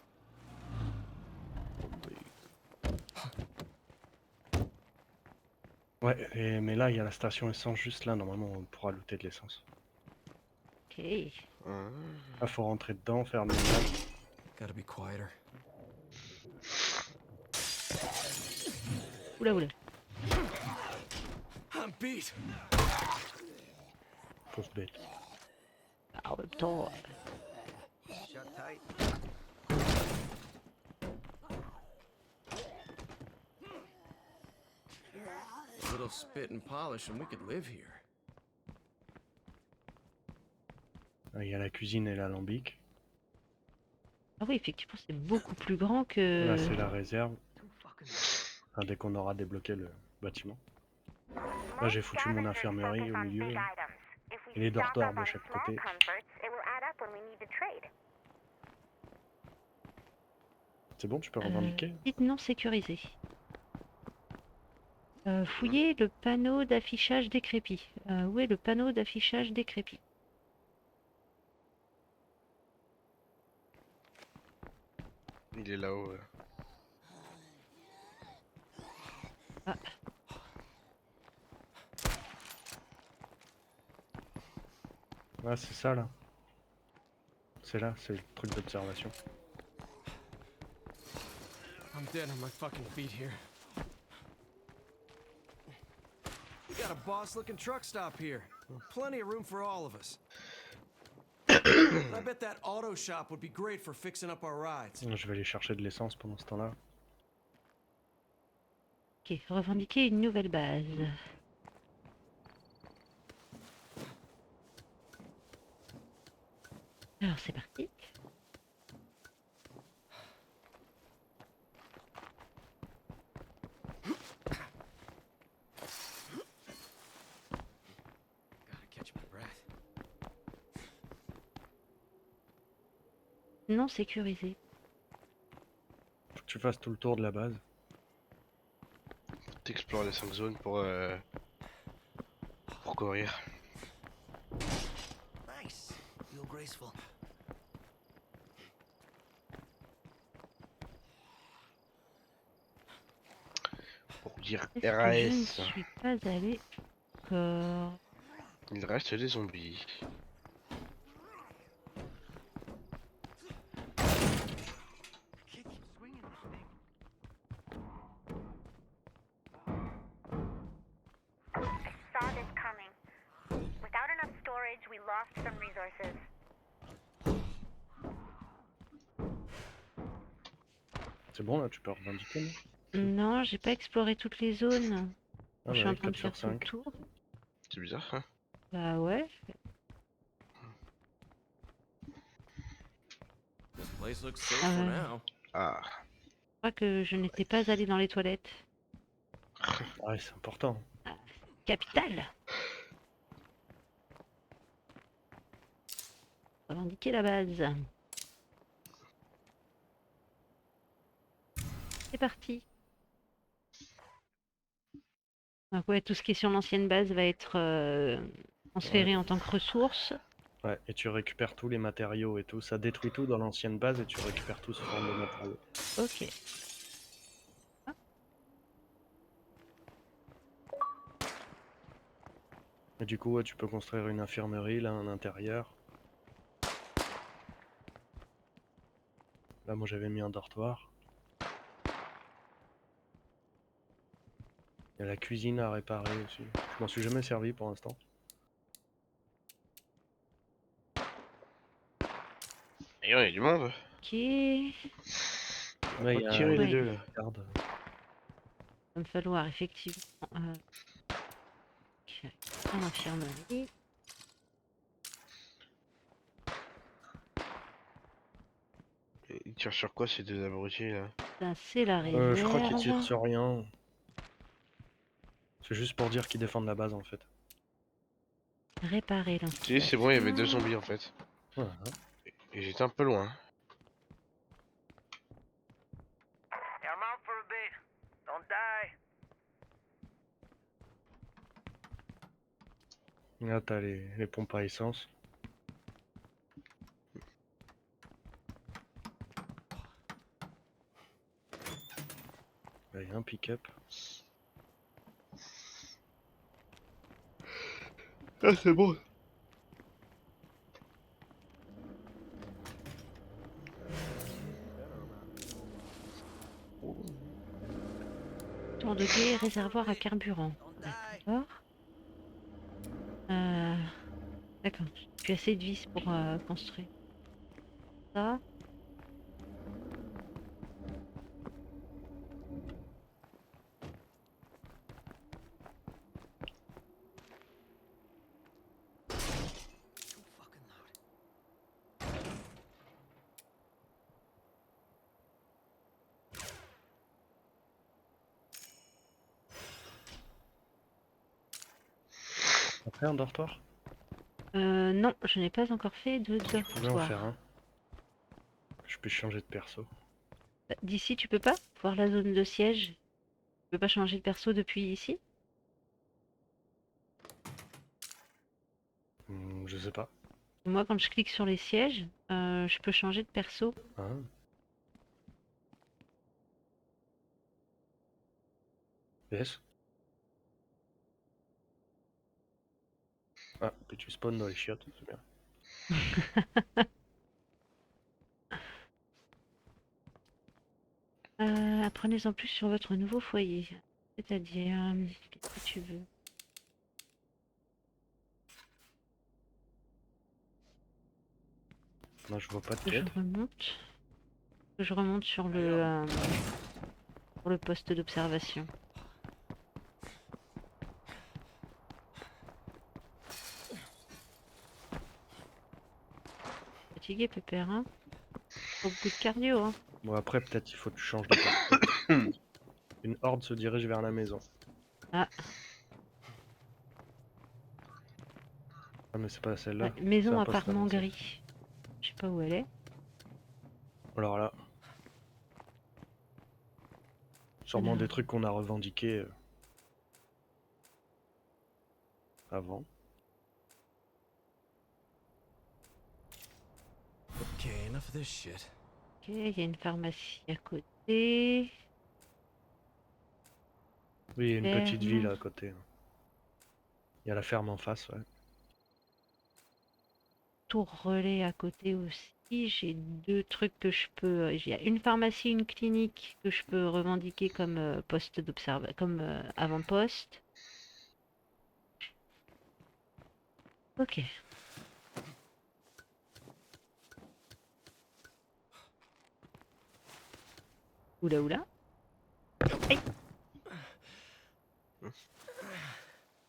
Speaker 2: Ouais, mais là, il y a la station essence juste là. Normalement, on pourra looter de l'essence.
Speaker 1: Ok.
Speaker 2: Ah, faut rentrer dedans, faire le ménage.
Speaker 6: Gotta be quieter.
Speaker 1: Oula, oula.
Speaker 6: I'm beat.
Speaker 2: Fausse bête.
Speaker 1: Ah, en même temps,
Speaker 8: Shut tight.
Speaker 6: A little spit and polish and we could live here.
Speaker 2: Il y a la cuisine et l'alambic.
Speaker 1: Ah oui, effectivement, c'est beaucoup plus grand
Speaker 2: Là,
Speaker 1: que...
Speaker 2: c'est la réserve. Enfin, dès qu'on aura débloqué le bâtiment. Là, j'ai foutu mon infirmerie au milieu. Et les dortoirs de chaque côté. C'est bon, tu peux revendiquer?
Speaker 1: Site non sécurisé. Fouillez le panneau d'affichage décrépit. Où est le panneau d'affichage décrépit?
Speaker 3: Il est là-haut.
Speaker 1: Ah,
Speaker 2: Ouais, c'est ça là. C'est là, c'est le truc d'observation.
Speaker 6: I'm dead on my fucking feet here. We got a boss-looking truck stop here. Plenty of room for all of us. I bet that auto shop would be great for fixing up our rides.
Speaker 2: Je vais aller chercher de l'essence pendant ce temps-là.
Speaker 1: ok, revendiquer une nouvelle base. Alors c'est parti.
Speaker 8: Gotta catch my breath.
Speaker 1: Non sécurisé.
Speaker 2: Faut que tu fasses tout le tour de la base.
Speaker 3: T'explores les 5 zones pour courir.
Speaker 6: Nice. Feel graceful.
Speaker 3: Pour dire
Speaker 1: Est-ce que je ne
Speaker 3: RAS.
Speaker 1: suis pas allée encore?
Speaker 3: Il reste des zombies.
Speaker 4: Saw this coming. Without enough storage, we lost some resources.
Speaker 2: C'est bon là, tu peux revendiquer là?
Speaker 1: Non, j'ai pas exploré toutes les zones.
Speaker 2: Ah
Speaker 1: Je suis
Speaker 2: bah,
Speaker 1: en train de
Speaker 2: 4
Speaker 1: faire
Speaker 2: sur
Speaker 1: tout le
Speaker 2: 5.
Speaker 1: tour.
Speaker 3: C'est bizarre, hein?
Speaker 1: Bah ouais.
Speaker 8: This place looks safe
Speaker 1: Ah
Speaker 8: for
Speaker 1: ouais.
Speaker 8: now.
Speaker 3: Ah.
Speaker 1: Je crois que je n'étais pas allée dans les toilettes.
Speaker 2: Ouais, c'est important.
Speaker 1: Capitale. Revendiquer la base. C'est parti. Donc ouais, tout ce qui est sur l'ancienne base va être transféré en tant que ressource.
Speaker 2: Ouais, et tu récupères tous les matériaux et tout. Ça détruit tout dans l'ancienne base et tu récupères tout sous forme de matériaux.
Speaker 1: Ok.
Speaker 2: Et du coup, ouais, tu peux construire une infirmerie là, en intérieur. Là, moi j'avais mis un dortoir. Il y a la cuisine à réparer aussi. Je m'en suis jamais servi pour l'instant.
Speaker 3: Et ouais, il y a du monde.
Speaker 1: Ok.
Speaker 2: Ouais, il
Speaker 3: Faut
Speaker 2: y a
Speaker 3: tirer les
Speaker 1: Ouais.
Speaker 3: deux là.
Speaker 2: garde.
Speaker 1: Il va me falloir effectivement un infirmerie.
Speaker 3: Et ils tirent sur quoi ces deux abrutis là?
Speaker 1: Ça, c'est la réserve.
Speaker 2: Je crois qu'ils tirent sur rien. C'est juste pour dire qu'ils défendent la base en fait.
Speaker 1: Réparer
Speaker 3: Si, c'est bon, il y avait deux
Speaker 1: l'installation.
Speaker 3: zombies en fait.
Speaker 2: Voilà.
Speaker 3: Et j'étais un peu loin.
Speaker 7: Yeah, I'm out for a bit. Don't die.
Speaker 2: Là, t'as les pompes à essence. Là, il y a un pick-up.
Speaker 3: Ah, c'est bon.
Speaker 1: Tour de guet, réservoir à carburant. D'accord. D'accord. J'ai assez de vis pour construire ça.
Speaker 2: Après un dortoir?
Speaker 1: Non, je n'ai pas encore fait de
Speaker 2: Je pouvais en faire
Speaker 1: dortoir.
Speaker 2: un. Je peux changer de perso.
Speaker 1: D'ici, tu peux pas voir la zone de siège? Tu peux pas changer de perso depuis ici?
Speaker 2: Je sais pas.
Speaker 1: Moi, quand je clique sur les sièges, je peux changer de perso.
Speaker 2: Hein? Yes. Ah, puis tu spawns dans les chiottes, c'est bien.
Speaker 1: Apprenez-en plus sur votre nouveau foyer. C'est-à-dire, qu'est-ce que tu veux?
Speaker 2: Non, je vois pas de
Speaker 1: Que je
Speaker 2: quête.
Speaker 1: remonte. Que je remonte sur le poste d'observation. Fatigué, pépère, hein? Pas beaucoup de cardio, hein?
Speaker 2: Bon, après, peut-être il faut que tu changes de perso. Une horde se dirige vers la maison.
Speaker 1: Ah,
Speaker 2: Ah, mais c'est pas celle-là.
Speaker 1: ouais,
Speaker 2: C'est
Speaker 1: maison
Speaker 2: un poste
Speaker 1: appartement
Speaker 2: avancé.
Speaker 1: gris. Je sais pas où elle est.
Speaker 2: Alors là. Sûrement
Speaker 1: Alors.
Speaker 2: des trucs qu'on a revendiqués avant.
Speaker 6: Okay, enough of this shit.
Speaker 1: Ok, il y a une pharmacie à côté.
Speaker 2: Oui, il y a une petite
Speaker 1: Ferme.
Speaker 2: ville à côté. Il y a la ferme en face, ouais.
Speaker 1: Tour relais à côté aussi. J'ai deux trucs que je peux. Il y a une pharmacie, une clinique que je peux revendiquer comme poste d'observation, comme avant-poste. Ok. Oula oula. Aïe.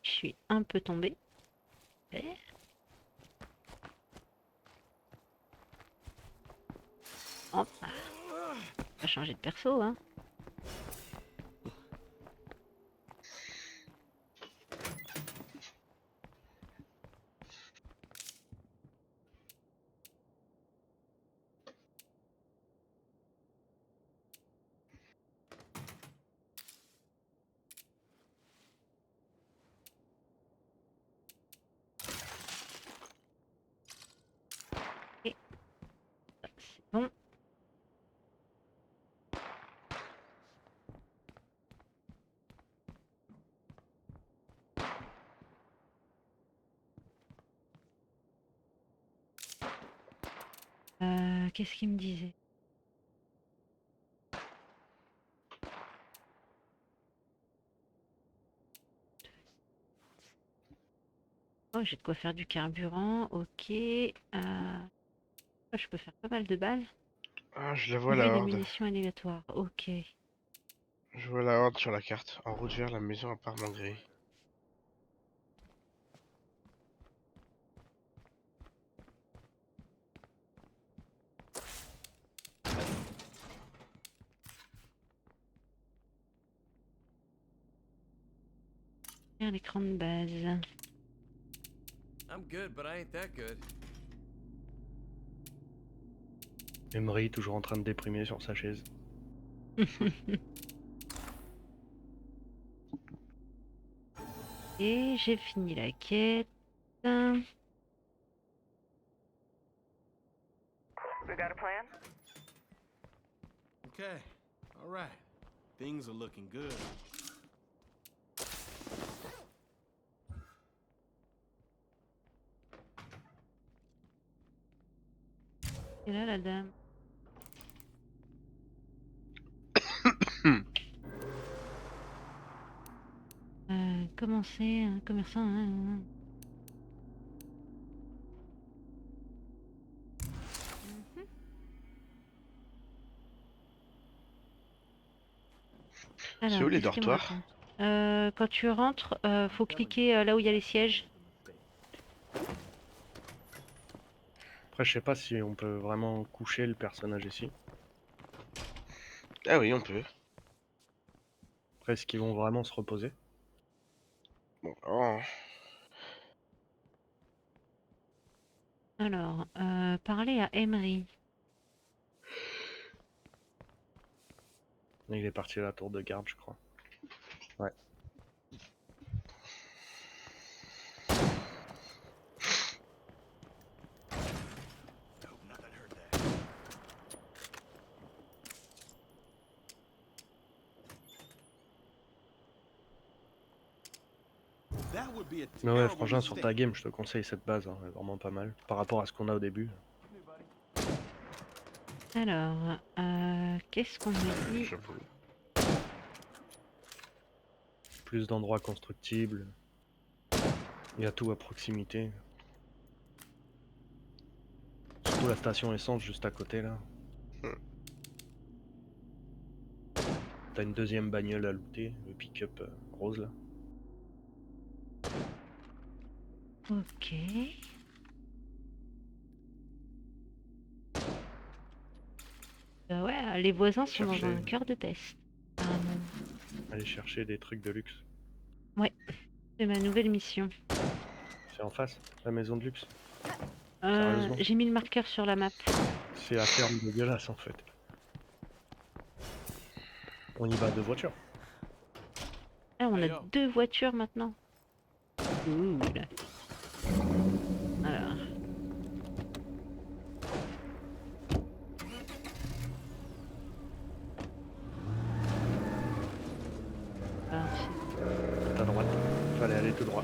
Speaker 1: Je suis un peu tombée. Eh. Hop. On va changer de perso, hein. Et ça, c'est bon. Qu'est-ce qu'il me disait? Oh, j'ai de quoi faire du carburant. Ok. Je peux faire pas mal de balles.
Speaker 3: Ah, je la vois
Speaker 1: Trouver
Speaker 3: la
Speaker 1: des
Speaker 3: horde.
Speaker 1: munitions aléatoires. Ok.
Speaker 3: Je vois la horde sur la carte. En route vers la maison appartement gris.
Speaker 1: Un écran de base.
Speaker 6: I'm good, but I ain't that good.
Speaker 2: Emery, toujours en train de déprimer sur sa chaise.
Speaker 1: Et j'ai fini la quête.
Speaker 7: We got a plan?
Speaker 9: Okay, all right. Things are looking good.
Speaker 1: Et là, la dame. Comment c'est un commerçant, hein.
Speaker 3: C'est
Speaker 1: Alors,
Speaker 3: où les
Speaker 1: qu'est-ce qu'il me
Speaker 3: dortoirs?
Speaker 1: raconte? Quand tu rentres, faut cliquer là où il y a les sièges.
Speaker 2: Après, je sais pas si on peut vraiment coucher le personnage ici.
Speaker 3: Ah oui, on peut.
Speaker 2: Après, est-ce qu'ils vont vraiment se reposer?
Speaker 3: Bon, oh.
Speaker 1: Alors, parler à Emery.
Speaker 2: Il est parti à la tour de garde, je crois. Ouais.
Speaker 9: That would be a
Speaker 2: Mais ouais,
Speaker 9: terrible
Speaker 2: franchement, sur ta
Speaker 9: mistake.
Speaker 2: game, je te conseille cette base, hein, elle est vraiment pas mal. Par rapport à ce qu'on a au début.
Speaker 1: Alors, qu'est-ce qu'on me dit?
Speaker 3: J'avoue.
Speaker 2: Plus d'endroits constructibles. Il y a tout à proximité. Surtout la station essence juste à côté là. T'as une deuxième bagnole à looter, le pick-up rose là.
Speaker 1: Ok. Ouais, les voisins sont dans un
Speaker 2: Chercher.
Speaker 1: cœur de peste.
Speaker 2: Aller chercher des trucs de luxe.
Speaker 1: Ouais, c'est ma nouvelle mission.
Speaker 2: C'est en face, la maison de luxe. Sérieusement
Speaker 1: J'ai mis le marqueur sur la map.
Speaker 2: C'est à terme dégueulasse en fait. On y va à 2 voitures.
Speaker 1: Ah, on
Speaker 9: Hey,
Speaker 1: a
Speaker 9: yo.
Speaker 1: 2 voitures maintenant. Ouh là. Alors.
Speaker 2: À ta droite. Fallait aller tout droit.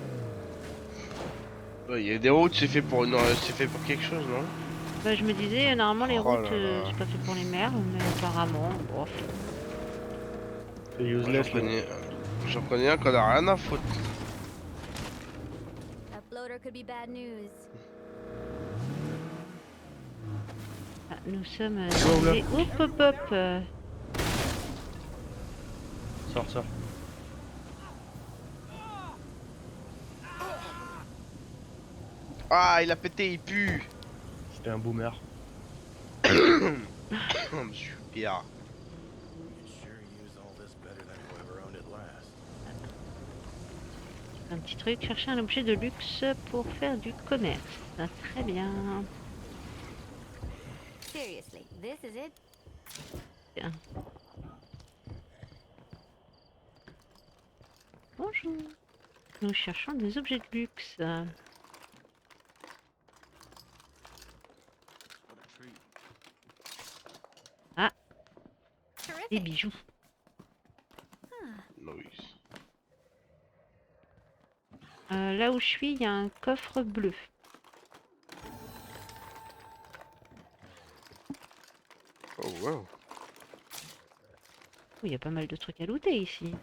Speaker 3: Ouais, il y a des routes, c'est fait pour c'est fait pour quelque chose, non?
Speaker 1: Bah, je me disais, normalement les
Speaker 3: Oh
Speaker 1: routes,
Speaker 3: là là.
Speaker 1: c'est pas fait pour les merdes, mais apparemment, bon.
Speaker 2: C'est
Speaker 3: Moi,
Speaker 2: useless.
Speaker 3: j'en connais un qu'on a rien à foutre.
Speaker 4: That bloater could be bad news.
Speaker 1: Ah, nous sommes
Speaker 2: Go, là.
Speaker 1: hop hop hop.
Speaker 2: Sors, sors.
Speaker 3: Ah, il a pété, il pue.
Speaker 2: C'était un boomer.
Speaker 3: Super.
Speaker 1: Un petit truc, chercher un objet de luxe pour faire du commerce. Ah, très bien.
Speaker 4: Seriously, this is it?
Speaker 1: Bien. Bonjour. Nous cherchons des objets de luxe. Ah, des
Speaker 4: Terrific.
Speaker 1: bijoux.
Speaker 3: Nice.
Speaker 1: Là où je suis, il y a un coffre bleu.
Speaker 3: Oh wow.
Speaker 1: Oh, il y a pas mal de trucs à looter ici.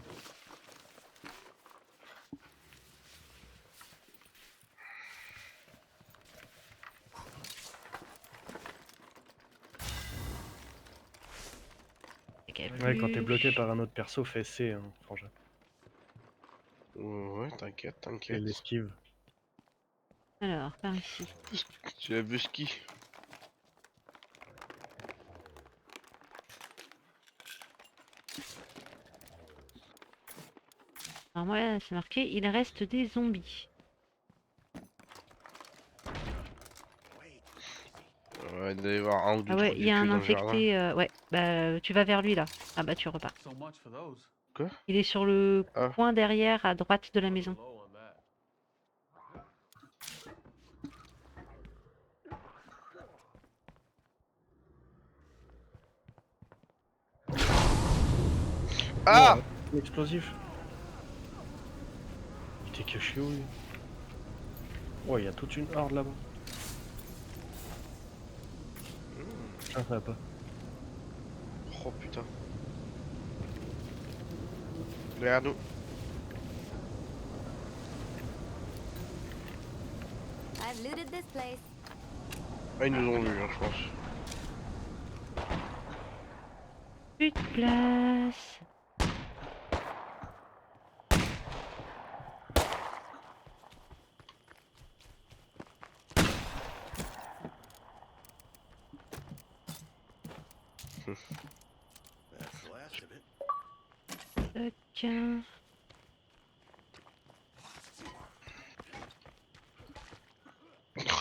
Speaker 2: Ouais, quand t'es bloqué par un autre perso, fais C, hein, frangin.
Speaker 3: Ouais, t'inquiète,
Speaker 2: C'est
Speaker 3: t'inquiète.
Speaker 2: l'esquive.
Speaker 1: Alors, par ici.
Speaker 3: Tu as vu ski?
Speaker 1: Alors moi, c'est marqué, il reste des zombies.
Speaker 3: Ouais, il doit y avoir un ou deux
Speaker 1: Ah ouais,
Speaker 3: trous
Speaker 1: il
Speaker 3: du
Speaker 1: y a
Speaker 3: cul
Speaker 1: un
Speaker 3: dans le jardin.
Speaker 1: infecté. Ouais, bah tu vas vers lui là. Ah bah tu repars.
Speaker 3: Quoi?
Speaker 1: Il est sur le
Speaker 3: Ah.
Speaker 1: coin derrière, à droite de la maison.
Speaker 3: Ah!
Speaker 2: Explosif. Il était que chiot, lui. Ouais, il y a toute une horde là-bas. Ah, ça va pas.
Speaker 3: Oh putain. Derrière nous.
Speaker 4: I've looted this place.
Speaker 3: Ah, ils nous ont vus, hein, je pense.
Speaker 1: Plus de place. Ok.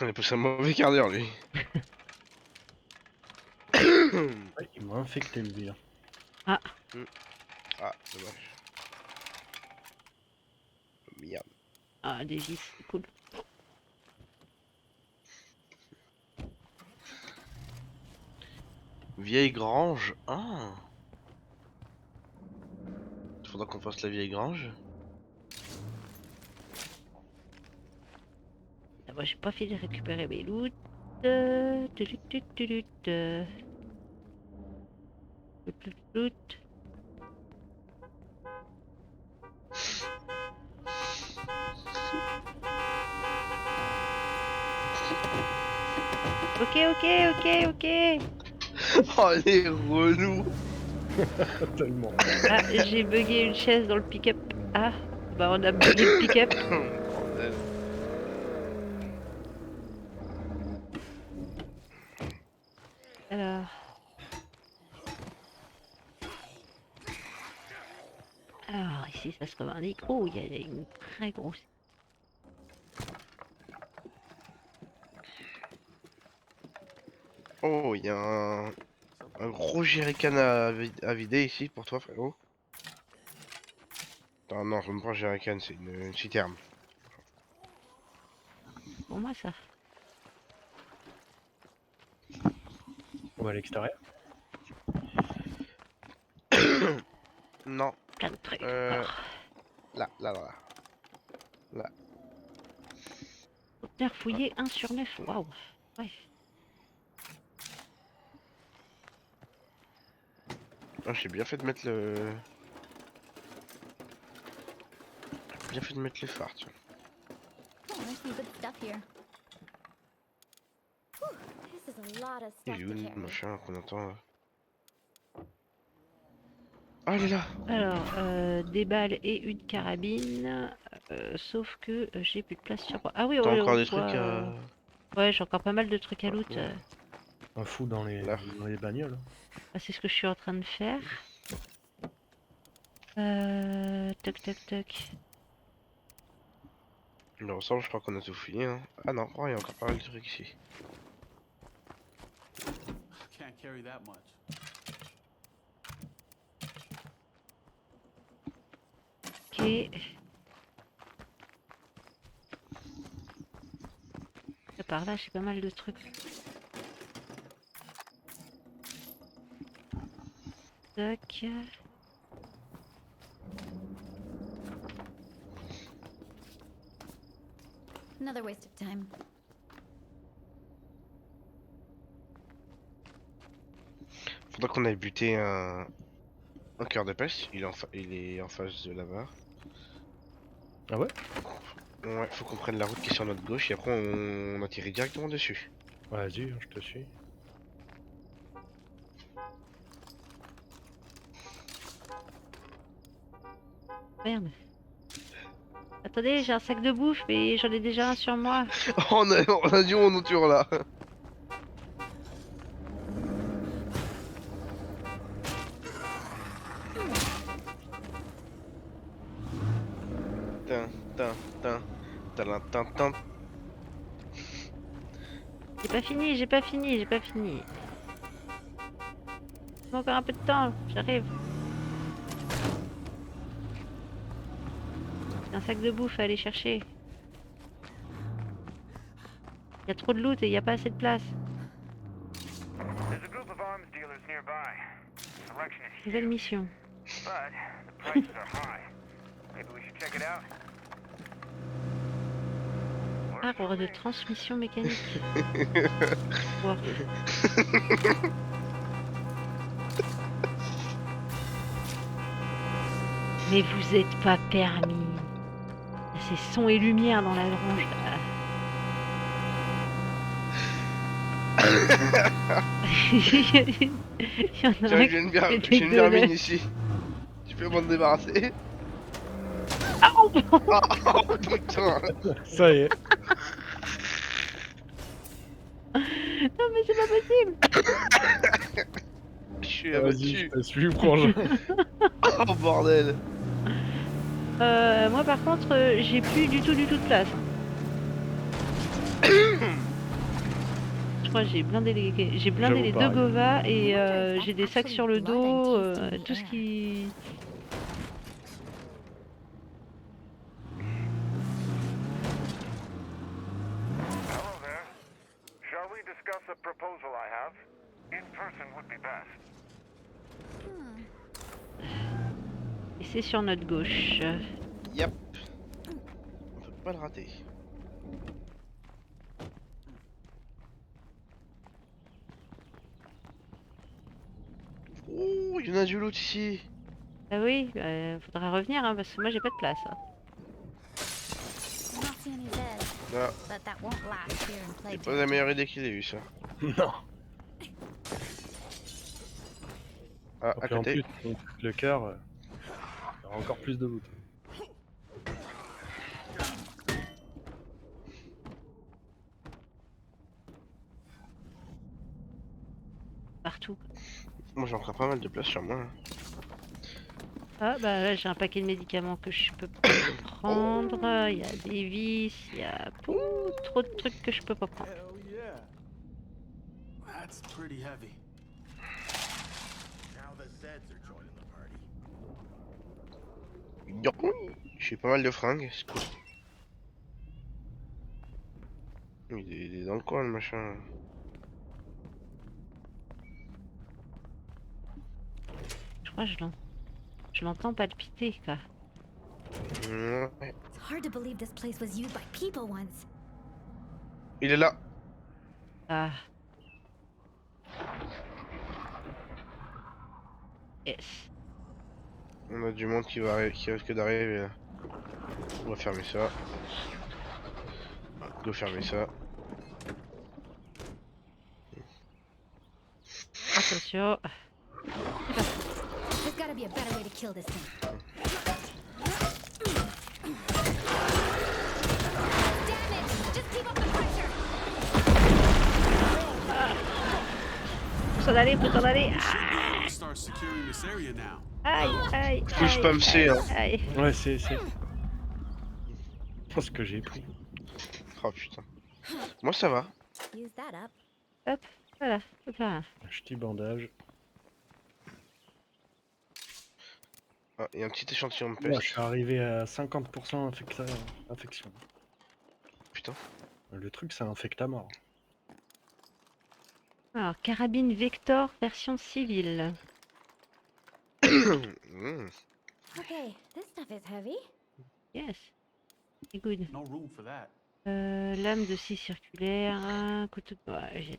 Speaker 3: Il a passé un mauvais quart d'heure lui.
Speaker 2: Ouais, il m'a infecté le vire.
Speaker 3: Ah, dommage. Merde.
Speaker 1: Ah, des vis, c'est cool.
Speaker 3: Vieille grange. Ah. Faudra qu'on fasse la vieille grange.
Speaker 1: Ah, moi, j'ai pas fait de récupérer mes loots. Tulut, tulut, tulut, loot. Ok.
Speaker 3: Oh les relous.
Speaker 2: Tellement.
Speaker 1: Ah, j'ai bugué une chaise dans le pick-up. Ah, bah on a bugué le pick-up.
Speaker 3: Bordel.
Speaker 1: Alors. Alors, ici, ça se revendique. Oh, il y a une très grosse.
Speaker 3: Oh, il y a un gros jerrycan à vider ici pour toi, frérot. Non, non, je me prends jerrycan, c'est une citerne.
Speaker 1: Pour moi, ça.
Speaker 2: On va à l'extérieur.
Speaker 3: Non,
Speaker 1: Plein de trucs.
Speaker 3: Euh,
Speaker 1: Oh.
Speaker 3: là.
Speaker 1: Conteneur fouillé 1 sur 9. Waouh. Ouais.
Speaker 3: Ah, j'ai bien fait de mettre le... Bien fait de mettre les phares, tu vois.
Speaker 4: Oh, there's some good stuff here. Whew, this is a lot of
Speaker 3: Il
Speaker 4: stuff
Speaker 3: est
Speaker 4: to
Speaker 3: où le
Speaker 4: carry.
Speaker 3: machin qu'on entend là? Ah, il est là.
Speaker 1: Alors, des balles et une carabine. Sauf que j'ai plus de place sur moi. Ah oui,
Speaker 3: T'as
Speaker 1: ouais,
Speaker 3: encore
Speaker 1: on
Speaker 3: des
Speaker 1: voit,
Speaker 3: trucs à...
Speaker 1: ouais, j'ai encore pas mal de trucs à loot.
Speaker 3: Ouais.
Speaker 2: Un fou dans les
Speaker 3: Là.
Speaker 2: bagnoles.
Speaker 1: Ah, c'est ce que je suis en train de faire. Toc.
Speaker 3: Il ressemble, je crois qu'on a tout fini. Hein. Ah non, oh, il y a encore pas mal de trucs ici.
Speaker 9: Can't carry that much.
Speaker 1: Ok. Par là, j'ai pas mal de trucs. Toc.
Speaker 4: Another waste of time.
Speaker 3: Faudra qu'on aille buter un cœur de pêche. Il est en face de là-bas.
Speaker 2: Ah ouais?
Speaker 3: Ouais, faut qu'on prenne la route qui est sur notre gauche et après on atterrit directement dessus.
Speaker 2: Vas-y, je te suis.
Speaker 1: Merde. Attendez, j'ai un sac de bouffe, mais j'en ai déjà un sur moi.
Speaker 3: on a du monde autour là. Tin.
Speaker 1: J'ai pas fini. Encore un peu de temps, j'arrive. Un sac de bouffe à aller chercher. Il y a trop de loot et il n'y a pas assez de place.
Speaker 7: There's a group of arms dealers nearby. Selection is
Speaker 1: Nouvelle
Speaker 7: huge,
Speaker 1: mission.
Speaker 7: but the prices are high. Maybe we should check it out.
Speaker 1: Arbre de transmission mécanique. Wow. Mais vous êtes pas permis. C'est son et lumière dans la grange. Il y en a
Speaker 3: Tiens,
Speaker 1: un
Speaker 3: j'ai une,
Speaker 1: qui fait des
Speaker 3: j'ai une vermine
Speaker 1: donuts.
Speaker 3: ici. Tu peux m'en débarrasser?
Speaker 1: Oh
Speaker 3: Oh putain.
Speaker 2: Ça y est.
Speaker 1: non mais c'est pas possible.
Speaker 3: Je suis
Speaker 2: Vas-y,
Speaker 3: abattu.
Speaker 2: je te suis, prends-le.
Speaker 3: Oh bordel.
Speaker 1: Moi par contre j'ai plus du tout de place. crois. J'ai blindé les deux
Speaker 2: pareil.
Speaker 1: Gova et
Speaker 4: Wonder if
Speaker 1: j'ai
Speaker 4: that's
Speaker 1: des sacs
Speaker 4: actually
Speaker 1: sur le
Speaker 4: blood I'm
Speaker 1: dos,
Speaker 4: tasting in the
Speaker 1: tout ce
Speaker 4: air.
Speaker 1: qui...
Speaker 7: Hello there. Shall we discuss a proposal I have? In person would be best.
Speaker 1: Et c'est sur notre gauche.
Speaker 3: Yep. On peut pas le rater. Oh, il y en a du loot ici.
Speaker 1: Ah oui, faudra revenir, hein, parce que moi j'ai pas de place. Hein.
Speaker 4: I don't see any beds,
Speaker 3: Ah,
Speaker 4: but that won't last here in
Speaker 3: c'est
Speaker 4: Plague
Speaker 3: pas la meilleure idée qu'il ait eu ça.
Speaker 2: Non.
Speaker 3: Ah,
Speaker 2: Et
Speaker 3: à
Speaker 2: puis en
Speaker 3: côté.
Speaker 2: plus, le cœur, il y aura encore plus de loot.
Speaker 1: Partout.
Speaker 3: Moi j'ai encore pas mal de place sur moi. Hein.
Speaker 1: Ah bah là j'ai un paquet de médicaments que je peux pas prendre. Il y a des vis, il y a trop de trucs que je peux pas prendre.
Speaker 9: Hell yeah. That's pretty heavy.
Speaker 10: Now the Zeds are joining the party.
Speaker 3: J'ai pas mal de fringues, c'est cool. Il est dans le coin le machin.
Speaker 1: Je crois que je l'entends palpiter quoi.
Speaker 3: Ouais.
Speaker 4: It's hard to believe this place was used by people once.
Speaker 3: Il est là.
Speaker 1: Ah. Yes.
Speaker 3: On a du monde qui risque d'arriver là. On va fermer ça. Go fermer ça.
Speaker 1: Attention.
Speaker 4: There's gotta be a better way to kill this thing. Damn it! Just keep up the pressure!
Speaker 1: Faut s'en aller, faut s'en aller.
Speaker 9: Start securing this area now.
Speaker 1: Aïe, aïe,
Speaker 3: Faut
Speaker 1: aïe,
Speaker 3: spam C, hein.
Speaker 1: aïe.
Speaker 2: Ouais, c'est ce que j'ai pris.
Speaker 3: Oh putain. Moi ça va.
Speaker 4: Use that up.
Speaker 1: Hop, voilà, hop là.
Speaker 2: Un petit bandage.
Speaker 3: Ah, il y a un petit échantillon de
Speaker 2: Moi,
Speaker 3: peste.
Speaker 2: je suis arrivé à 50% infection.
Speaker 3: Putain.
Speaker 2: Le truc, ça infecte à mort.
Speaker 1: Alors, carabine Vector version civile.
Speaker 3: Mmh.
Speaker 4: Okay, this stuff is heavy.
Speaker 1: Yes. C'est good.
Speaker 9: No room for that.
Speaker 1: Lame de scie circulaire, couteau de bois. J'ai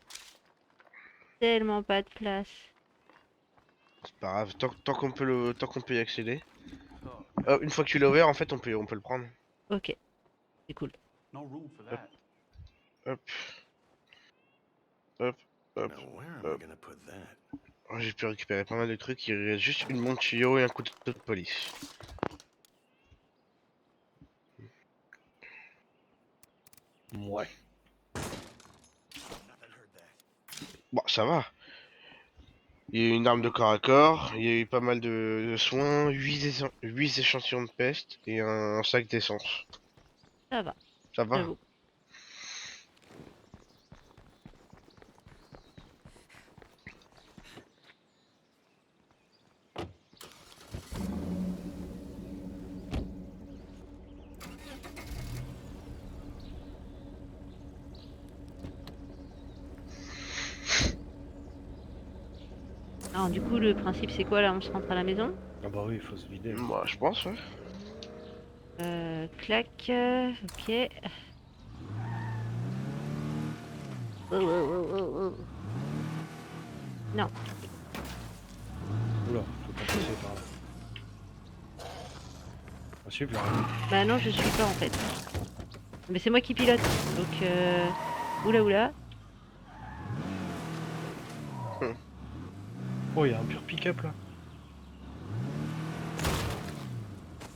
Speaker 1: tellement pas de place.
Speaker 3: C'est pas grave, tant qu'on peut y accéder. Une fois que tu l'as ouvert, en fait, on peut le prendre.
Speaker 1: Ok, c'est cool.
Speaker 9: No room for that.
Speaker 3: Hop. Hop. Hop.
Speaker 10: Now where am I gonna put that?
Speaker 3: Oh, j'ai pu récupérer pas mal de trucs. Il reste juste une montre tuyau et un couteau de police.
Speaker 2: Ouais.
Speaker 10: Nothing heard that.
Speaker 3: Bon, ça va. Il y a eu une arme de corps à corps. Il y a eu pas mal de soins. 8 échantillons de peste et un sac d'essence.
Speaker 1: Ça va,
Speaker 3: Ça va.
Speaker 1: j'avoue. Alors du coup, le principe c'est quoi là? On se rentre à la maison?
Speaker 2: Ah bah oui, il faut se vider.
Speaker 3: Moi, je pense, ouais.
Speaker 1: Clac, ok. Oh, oh, oh, oh, oh. Non,
Speaker 2: Oula, faut pas passer par là. Ah, super.
Speaker 1: bah non, je suis pas en fait. Mais c'est moi qui pilote, donc oula oula.
Speaker 2: Oh, il y a un pur pick-up là.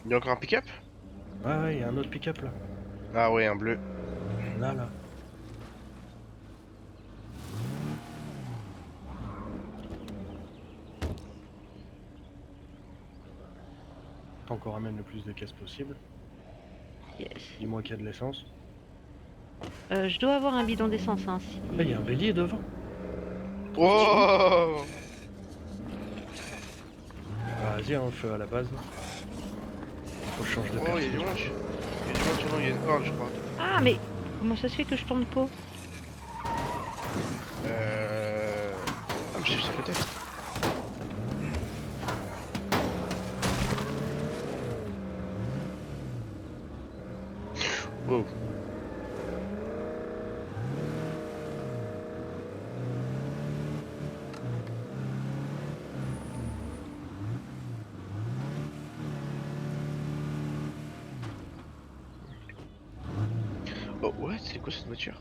Speaker 3: Il y a encore un pick-up?
Speaker 2: Ouais, il y a un autre pick-up là.
Speaker 3: Ah ouais, un bleu.
Speaker 2: Là. Tant qu'on ramène le plus de caisses possible.
Speaker 1: Yes.
Speaker 2: Dis-moi qu'il y a de l'essence.
Speaker 1: Je dois avoir un bidon d'essence, hein, si...
Speaker 2: Là, il y a un bélier devant.
Speaker 3: Oh.
Speaker 2: Ah, vas-y, hein, feu à la base. Faut que je change de
Speaker 3: Oh, il y a du
Speaker 2: perso.
Speaker 3: monde. Il y a du monde sur nous, il y a une horde, je crois.
Speaker 1: Ah, mais comment ça se fait que je tourne pas?
Speaker 3: Ah, mais j'ai vu ça peut-être. Wow. Oh, what? C'est quoi cette voiture?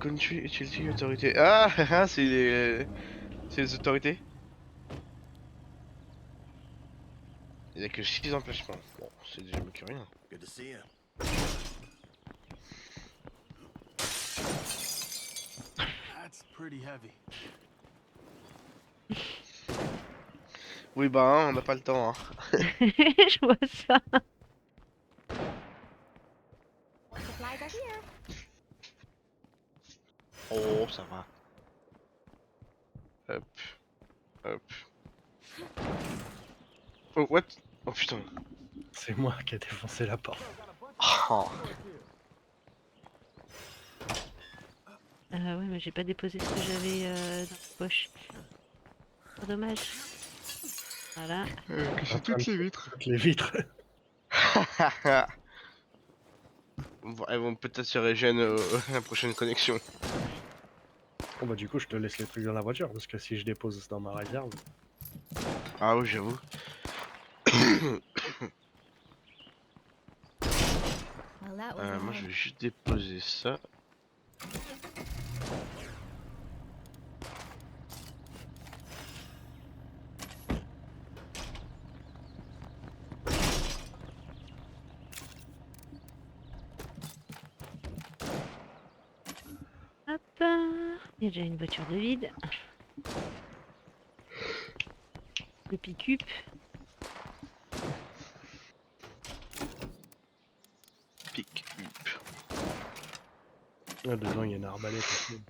Speaker 3: Country Utility Authority. Ah, c'est les autorités. Il n'y a que 6 emplacements. Bon, c'est déjà mieux que rien.
Speaker 10: Good to see you.
Speaker 9: That's pretty heavy.
Speaker 3: Oui, bah, hein, on n'a pas le temps. Hein.
Speaker 1: Je vois ça.
Speaker 4: Supplies are here.
Speaker 3: Oh, ça va. Hop. Hop. Oh, what? Oh putain.
Speaker 2: C'est moi qui ai défoncé la porte.
Speaker 3: Oh.
Speaker 1: Ouais, mais j'ai pas déposé ce que j'avais dans la poche. Trop dommage. Voilà.
Speaker 3: C'est toutes les vitres.
Speaker 2: Toutes les vitres.
Speaker 3: Bon, elles vont peut-être se régénérer à la prochaine connexion.
Speaker 2: Bon bah du coup je te laisse les trucs dans la voiture parce que si je dépose dans ma réserve.
Speaker 3: Ah oui, j'avoue.
Speaker 4: Well, that was
Speaker 3: Moi
Speaker 4: loud.
Speaker 3: je vais juste déposer ça.
Speaker 1: Hop. Il y a déjà une voiture de vide. Le pick-up.
Speaker 3: Pick up.
Speaker 2: Là dedans il y a une arbalète aussi.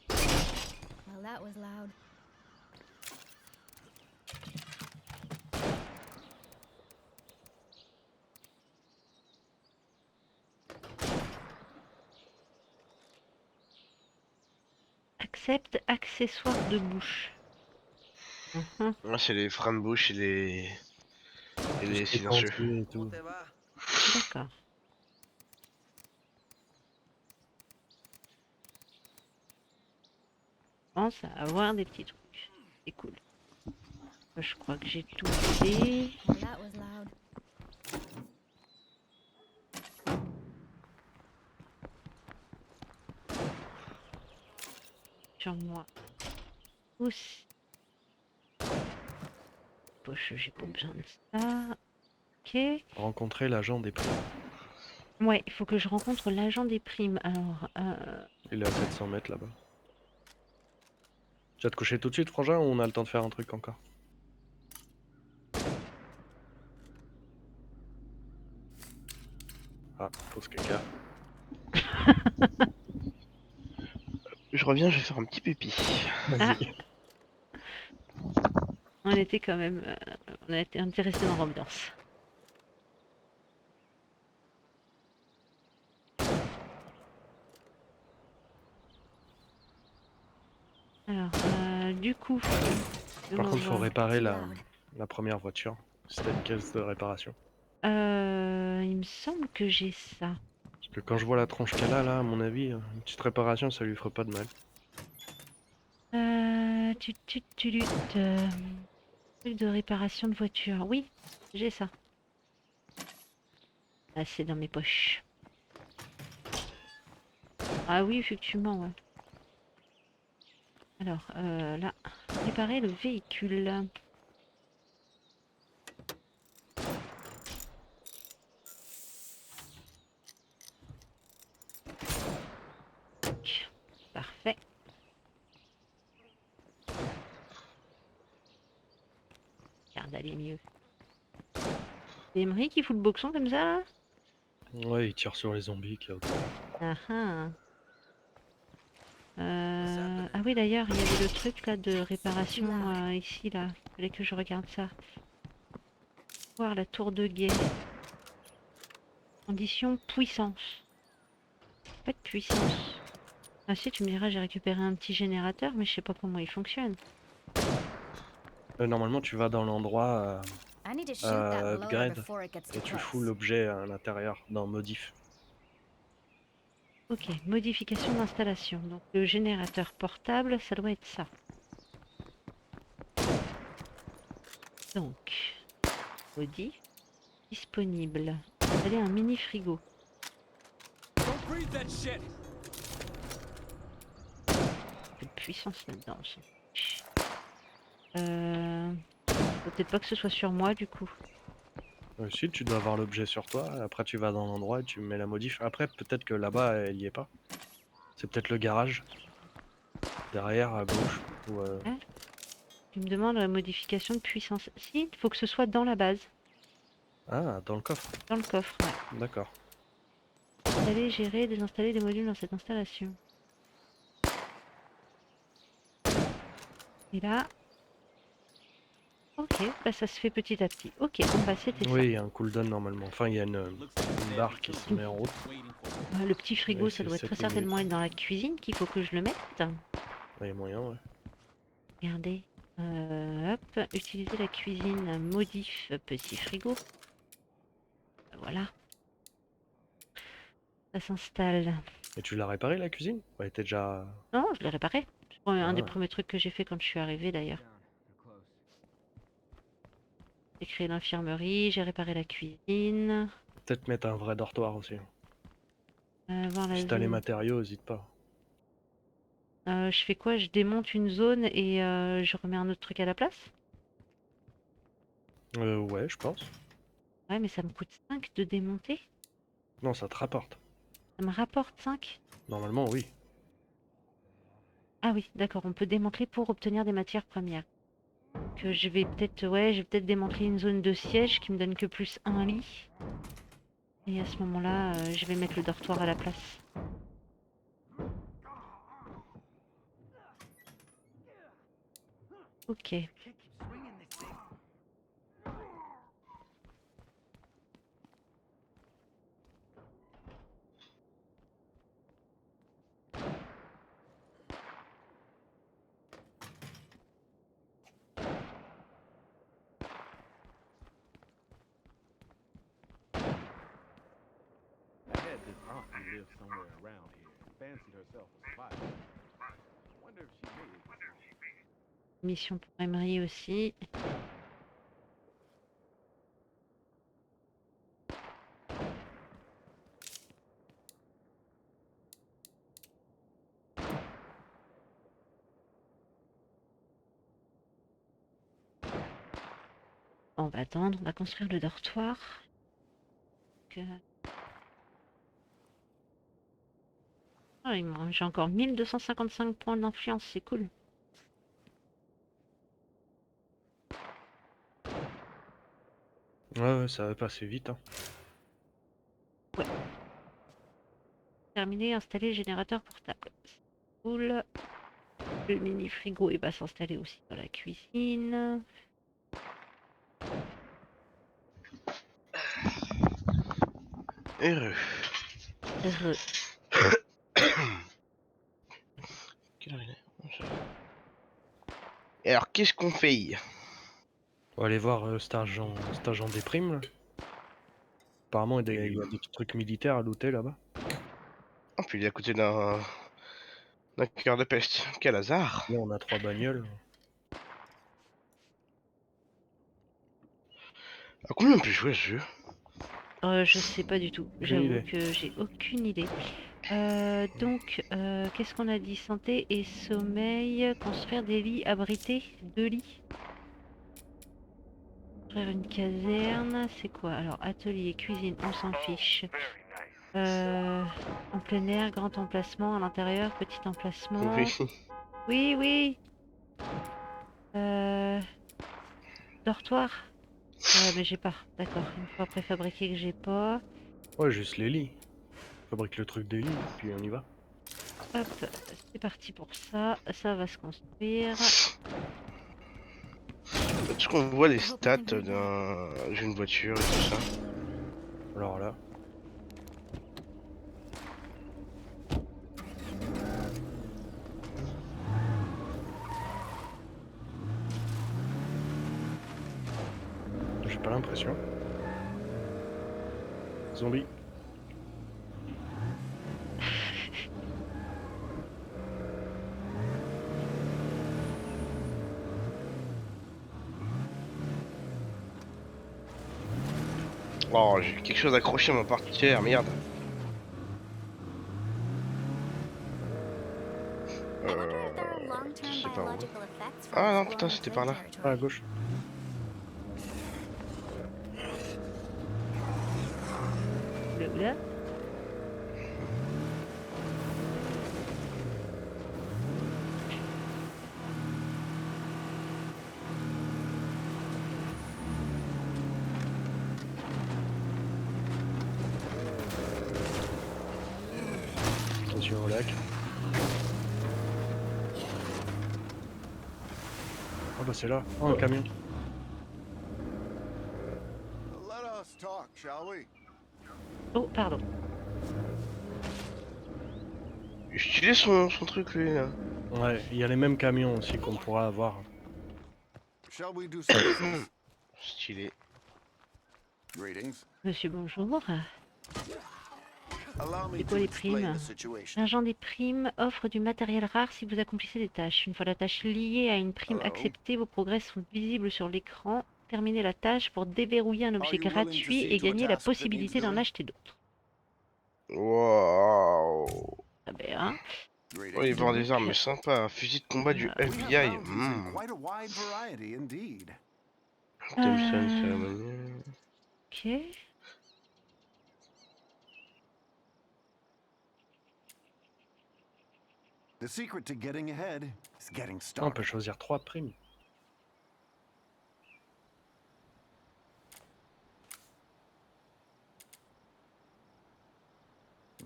Speaker 4: Well, that was loud.
Speaker 1: Accepte accessoires de bouche.
Speaker 3: Moi c'est les freins de bouche et les silencieux.
Speaker 2: Et tout.
Speaker 1: D'accord. Je pense à avoir des petits trucs. C'est cool. Je crois que j'ai tout fait.
Speaker 4: Well, that was loud.
Speaker 1: Sur moi. Aussi. Poche, j'ai pas besoin de ça. Ok.
Speaker 2: Rencontrer l'agent des primes.
Speaker 1: Ouais, il faut que je rencontre l'agent des primes. Alors,
Speaker 2: Il est à 700 mètres là-bas. Tu vas te coucher tout de suite, Frangin, ou on a le temps de faire un truc encore? Ah, pause caca.
Speaker 3: Je reviens, je vais faire un petit pipi.
Speaker 2: Vas-y.
Speaker 1: on était quand même, on était resté dans l'ambiance. Alors, du coup,
Speaker 2: Par contre, faut réparer la
Speaker 4: Loud.
Speaker 2: première voiture. C'était une caisse de réparation.
Speaker 1: il me semble que j'ai ça.
Speaker 2: Parce que quand je vois la tronche qu'elle a là, à mon avis, une petite réparation, ça lui ferait pas de mal.
Speaker 1: Truc de réparation de voiture. Oui, j'ai ça. Ah, c'est dans mes poches. Ah oui, effectivement, ouais. Alors, là, réparer le véhicule. Parfait. Regarde, elle est mieux. C'est Emery qui fout le boxon comme ça, là?
Speaker 2: Ouais, il tire sur les zombies qu'il y a autour.
Speaker 1: Ah ah. Ah oui, d'ailleurs, il y avait le truc là de réparation ici là. Fallait que je regarde ça. Voir la tour de guet. Condition puissance. Pas de puissance. Ah si, tu me diras, j'ai récupéré un petit générateur, mais je sais pas comment il fonctionne.
Speaker 2: Normalement, tu vas dans l'endroit
Speaker 4: I need to shoot that loader
Speaker 2: upgrade
Speaker 4: before it gets
Speaker 2: et
Speaker 4: too
Speaker 2: tu fous
Speaker 4: close.
Speaker 2: l'objet à l'intérieur dans modif.
Speaker 1: Ok, modification d'installation. Donc le générateur portable, ça doit être ça. Donc, modif, disponible. Installer un mini frigo.
Speaker 6: Don't breathe that shit.
Speaker 1: De puissance là-dedans. Ça. Faut peut-être pas que ce soit sur moi du coup.
Speaker 2: Si, tu dois avoir l'objet sur toi, après tu vas dans l'endroit et tu mets la modif. Après, peut-être que là-bas, elle y est pas. C'est peut-être le garage. Derrière, à gauche. Ou,
Speaker 1: Tu me demandes la modification de puissance. Si, il faut que ce soit dans la base.
Speaker 2: Ah, dans le coffre.
Speaker 1: Dans le coffre, ouais.
Speaker 2: D'accord.
Speaker 1: Installer, gérer, désinstaller des modules dans cette installation. Et là... Ok, bah ça se fait petit à petit. Ok, bon bah c'était
Speaker 2: Oui, il y a un cooldown normalement. Enfin, il y a une barre qui se met en route.
Speaker 1: ça. Le petit frigo,
Speaker 2: Ouais,
Speaker 1: ça
Speaker 2: c'est
Speaker 1: doit
Speaker 2: 7
Speaker 1: très certainement être dans la cuisine qu'il faut que je le mette.
Speaker 2: Il y a moyen, ouais.
Speaker 1: Regardez. Hop, utiliser la cuisine modif petit frigo. Voilà. Ça s'installe.
Speaker 2: Et tu l'as réparé la cuisine? Ouais, elle était déjà...
Speaker 1: Non, je l'ai réparé. C'est un des
Speaker 2: Ah.
Speaker 1: premiers trucs que j'ai fait quand je suis arrivée d'ailleurs. J'ai créé l'infirmerie, j'ai réparé la cuisine.
Speaker 2: Peut-être mettre un vrai dortoir aussi.
Speaker 1: Voir la
Speaker 2: Si t'as les
Speaker 1: zone.
Speaker 2: matériaux, hésite pas.
Speaker 1: Je fais quoi? Je démonte une zone et je remets un autre truc à la place?
Speaker 2: Ouais, je pense.
Speaker 1: Ouais, mais ça me coûte 5 de démonter.
Speaker 2: Non, ça te rapporte.
Speaker 1: Ça me rapporte 5.
Speaker 2: Normalement, oui.
Speaker 1: Ah oui, d'accord, on peut démanteler pour obtenir des matières premières. Que je vais peut-être, ouais, je vais peut-être démanteler une zone de siège qui me donne que plus un lit. Et à ce moment-là, je vais mettre le dortoir à la place. Ok.
Speaker 9: I had this aunt who lived somewhere around here. Fancied herself a spy. Wonder if she made it.
Speaker 1: Mission pour Emery aussi. On va attendre, on va construire le dortoir. Ah, j'ai encore 1255 points d'influence, c'est cool.
Speaker 2: Ouais, ça va passer vite. Hein.
Speaker 1: Ouais. Terminé, installer le générateur portable. Cool. Le mini frigo il va s'installer aussi dans la cuisine.
Speaker 3: Heureux.
Speaker 1: Heureux.
Speaker 3: Quelle heure il est? Et alors, qu'est-ce qu'on fait?
Speaker 2: On va aller voir cet agent des primes. Là. Apparemment, il y a des trucs militaires à looter là-bas.
Speaker 3: Oh, puis il est à côté d'un cœur de peste. Quel hasard.
Speaker 2: Là, on a 3 bagnoles.
Speaker 3: À combien on peut jouer à ce jeu?
Speaker 1: Je sais pas du tout.
Speaker 2: Aucune
Speaker 1: J'avoue
Speaker 2: idée.
Speaker 1: que j'ai aucune idée. Donc, qu'est-ce qu'on a dit? Santé et sommeil. Construire des lits abrités. 2 lits. Construire une caserne. C'est quoi? Alors, atelier, cuisine, on s'en fiche. En plein air, grand emplacement. À l'intérieur, petit emplacement.
Speaker 3: Oui.
Speaker 1: Oui, oui. Dortoir. Ouais, mais j'ai pas. D'accord. Une fois préfabriqué que j'ai pas.
Speaker 2: Ouais, juste les lits. Fabrique le truc des lits, puis on y va.
Speaker 1: Hop, c'est parti pour ça. Ça va se construire.
Speaker 3: Est-ce qu'on voit les
Speaker 4: I hope
Speaker 3: stats
Speaker 4: nothing very bad.
Speaker 3: d'une voiture et tout ça?
Speaker 2: Alors là. J'ai pas l'impression. Zombie.
Speaker 3: Oh, j'ai quelque chose accroché à ma portière, merde.
Speaker 4: I wonder if there are long-term
Speaker 3: je sais pas où.
Speaker 4: biological effects from
Speaker 3: Ah non,
Speaker 4: exploring
Speaker 3: putain, c'était par
Speaker 4: trade
Speaker 3: là.
Speaker 2: Ah, à
Speaker 4: territory.
Speaker 2: gauche.
Speaker 1: Oula.
Speaker 2: Attention au lac. Oh bah c'est là. Oh, un camion.
Speaker 10: Let us talk, shall we?
Speaker 1: Oh, pardon.
Speaker 3: J'utilise son truc lui là.
Speaker 2: Ouais, il y a les mêmes camions aussi qu'on pourra avoir.
Speaker 10: Shall we do some business?
Speaker 3: Stylé.
Speaker 10: Greetings.
Speaker 1: Monsieur, bonjour.
Speaker 10: Allow me
Speaker 1: C'est quoi
Speaker 10: to
Speaker 1: les
Speaker 10: explain
Speaker 1: primes?
Speaker 10: the situation.
Speaker 1: L'agent des primes offre du matériel rare si vous accomplissez des tâches. Une fois la tâche liée à une prime
Speaker 10: Hello.
Speaker 1: acceptée, vos progrès sont visibles sur l'écran. Terminez la tâche pour déverrouiller un objet
Speaker 10: you willing to
Speaker 1: gratuit
Speaker 10: see
Speaker 1: et
Speaker 10: to a
Speaker 1: gagner la
Speaker 10: task that
Speaker 1: possibilité
Speaker 10: needs
Speaker 1: d'en
Speaker 10: doing?
Speaker 1: acheter d'autres.
Speaker 3: Waouh.
Speaker 1: Ah ben, hein.
Speaker 3: Oh, il vend des armes,
Speaker 1: Donc,
Speaker 3: mais sympa. Un fusil de combat du
Speaker 1: euh,
Speaker 10: We have
Speaker 3: FBI.
Speaker 10: bounties in quite a wide variety indeed.
Speaker 3: Thompson
Speaker 1: euh,
Speaker 3: cérémoniel.
Speaker 1: ok.
Speaker 10: The secret to getting ahead is getting
Speaker 2: Ah, on peut
Speaker 10: started.
Speaker 2: choisir 3 primes.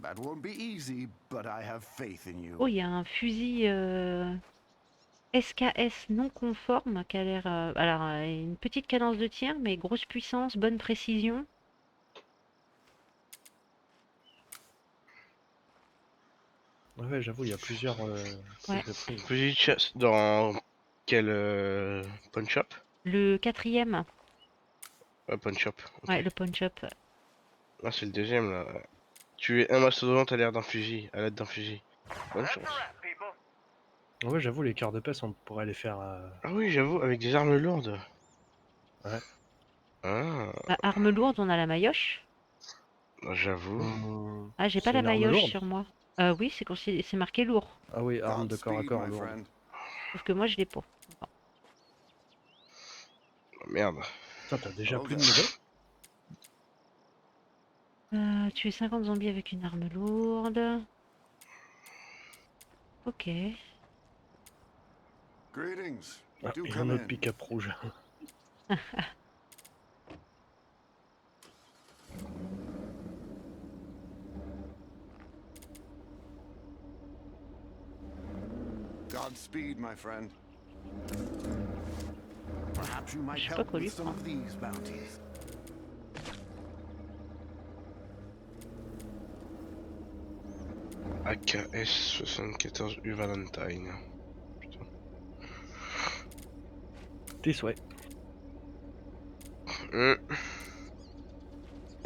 Speaker 10: That won't be easy, but I have faith in you.
Speaker 1: Oh, il y a un fusil SKS non conforme qui a l'air. Alors, une petite cadence de tir, mais grosse puissance, bonne précision.
Speaker 2: Ouais, j'avoue, il y a plusieurs
Speaker 1: Ouais.
Speaker 2: types de primes.
Speaker 3: Fusil de chasse dans quel pawn shop?
Speaker 1: Le quatrième,
Speaker 3: Pawn shop. Ok.
Speaker 1: ouais, le pawn shop.
Speaker 3: Ah, c'est le deuxième là. Tuer un mastodonte à l'aide d'un fusil. Bonne
Speaker 7: That's
Speaker 3: chance.
Speaker 7: a wrap, people.
Speaker 2: Ouais, j'avoue, les cœurs de peste, on pourrait les faire.
Speaker 3: Ah oui, j'avoue, avec des armes lourdes.
Speaker 2: Ouais.
Speaker 3: Ah,
Speaker 1: Bah, arme lourde, on a la maillotche.
Speaker 3: j'avoue.
Speaker 1: Ah, j'ai pas
Speaker 2: C'est
Speaker 1: la
Speaker 2: une arme
Speaker 1: maillotche
Speaker 2: lourde.
Speaker 1: sur moi. Oui, c'est marqué lourd.
Speaker 2: Ah oui, arme de corps à
Speaker 10: Godspeed,
Speaker 2: corps
Speaker 10: my
Speaker 2: lourde.
Speaker 10: friend.
Speaker 1: Sauf que moi, je l'ai pas. Bon.
Speaker 3: Merde.
Speaker 2: Putain, t'as déjà
Speaker 10: Oh,
Speaker 2: plus de
Speaker 10: there.
Speaker 2: niveau?
Speaker 1: Tuer 50 zombies avec une arme lourde. Ok.
Speaker 10: Greetings.
Speaker 2: Ah,
Speaker 10: Do
Speaker 2: et un
Speaker 10: come
Speaker 2: autre
Speaker 10: in.
Speaker 2: pick-up rouge.
Speaker 10: Godspeed, my friend. Perhaps you might
Speaker 1: Je sais pas
Speaker 10: help
Speaker 1: quoi lui
Speaker 10: with some
Speaker 1: prendre.
Speaker 10: of these bounties.
Speaker 3: AKS 74 U Valentine. Putain.
Speaker 2: Tes souhaits.
Speaker 3: On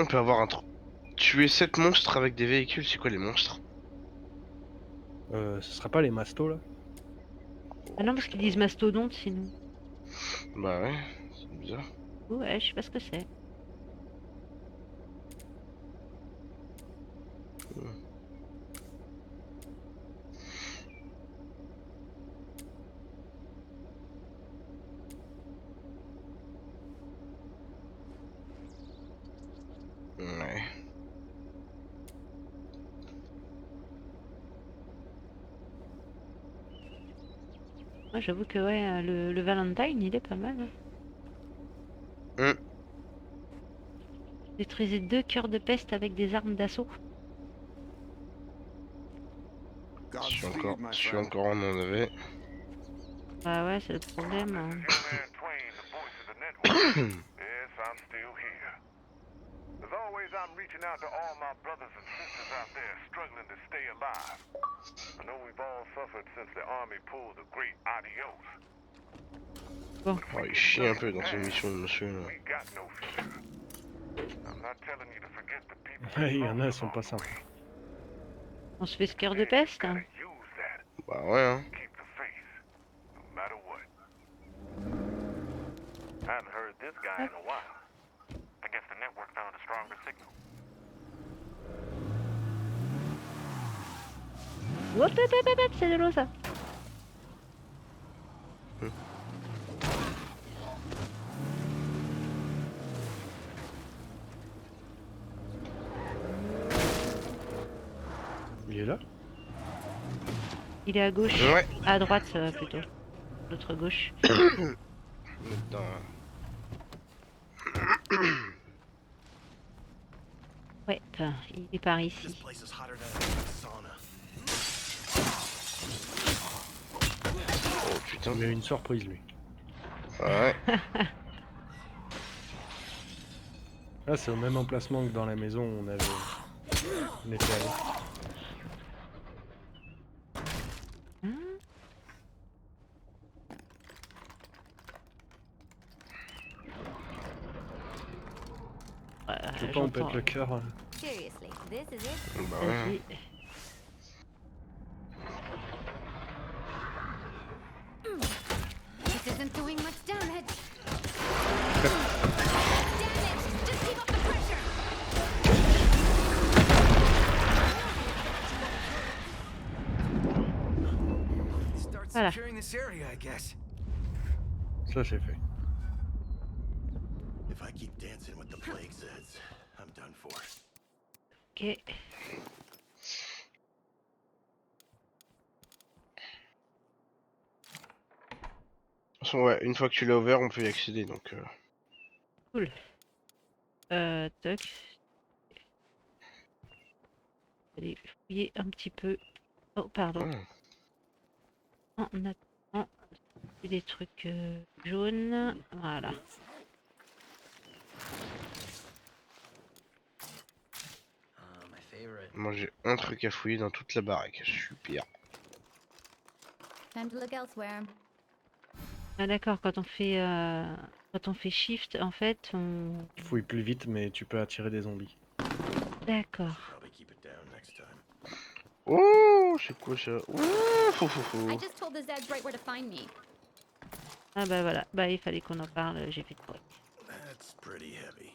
Speaker 3: peut avoir un truc. Tuer 7 monstres avec des véhicules, c'est quoi les monstres?
Speaker 2: Ce serait pas les mastos là?
Speaker 1: Ah non, parce qu'ils disent mastodonte sinon.
Speaker 3: Bah ouais, c'est bizarre.
Speaker 1: Ouais, je sais pas ce que c'est.
Speaker 3: Ouais.
Speaker 1: Moi, j'avoue que ouais, le Valentine, il est pas mal. Hein. Détruisez 2 cœurs de peste avec des armes d'assaut.
Speaker 3: Je suis
Speaker 10: Godspeed,
Speaker 3: encore,
Speaker 10: my
Speaker 3: je suis
Speaker 10: friend.
Speaker 3: encore en mauvais.
Speaker 1: Bah ouais, c'est le problème. Hein.
Speaker 7: Young man Twain, the voice of the network. Yes, I'm still here. As always, I'm reaching out to all my brothers and sisters out there struggling to stay alive. I know we've all suffered since the army pulled the great adios.
Speaker 1: Bon.
Speaker 3: Oh, il chie un peu dans ses missions, monsieur. Là.
Speaker 7: We got no future. I'm not telling you to forget the people
Speaker 2: Ouais,
Speaker 7: we
Speaker 2: il y en a, elles
Speaker 7: lost
Speaker 2: sont
Speaker 7: along
Speaker 2: pas
Speaker 7: the
Speaker 2: simples.
Speaker 7: way.
Speaker 1: On se fait ce cœur de peste. Hein.
Speaker 7: Gotta use that.
Speaker 3: Bah ouais, hein.
Speaker 7: Keep the faith, no matter what. Haven't heard this guy in a while. I guess the network found a stronger signal.
Speaker 1: Hop, hop, hop, hop, hop, c'est de l'eau ça.
Speaker 2: Il est là?
Speaker 1: Il est à gauche.
Speaker 3: Ouais.
Speaker 1: À droite plutôt. L'autre gauche.
Speaker 3: Putain.
Speaker 1: Ouais, enfin, il est par ici.
Speaker 6: This place is hotter than a sauna.
Speaker 3: Oh putain.
Speaker 2: Il a une surprise lui.
Speaker 3: Ouais.
Speaker 2: Là c'est au même emplacement que dans la maison où on était allé. Je sais pas, on
Speaker 1: j'entends.
Speaker 2: pète le cœur.
Speaker 4: Seriously, this is it?
Speaker 3: Bah ouais.
Speaker 1: Vas-y.
Speaker 4: This isn't doing much damage. Damage! Just keep up the pressure!
Speaker 6: Start
Speaker 1: Voilà.
Speaker 6: securing this area, I guess.
Speaker 2: Ça c'est fait.
Speaker 10: If I keep dancing with the plague Zeds, I'm done for.
Speaker 1: Ok.
Speaker 3: De toute façon, ouais, une fois que tu l'as ouvert, on peut y accéder donc.
Speaker 1: Cool. Toc. Allez fouiller un petit peu. Oh, pardon.
Speaker 3: Ouais.
Speaker 1: Oh, on a des trucs jaunes. Voilà.
Speaker 3: Moi j'ai un truc à fouiller dans toute la baraque. Super.
Speaker 4: Time to look elsewhere.
Speaker 1: Ah d'accord, quand on fait shift, en fait, on...
Speaker 2: Tu fouilles plus vite mais tu peux attirer des zombies.
Speaker 1: D'accord.
Speaker 10: Probably keep it down next time.
Speaker 3: Oh, c'est quoi ça? Ouh, fou, fou, fou.
Speaker 4: I just told the Zeds right where to find me.
Speaker 1: Ah bah voilà, bah il fallait qu'on en parle, j'ai fait de bruit.
Speaker 10: That's pretty heavy.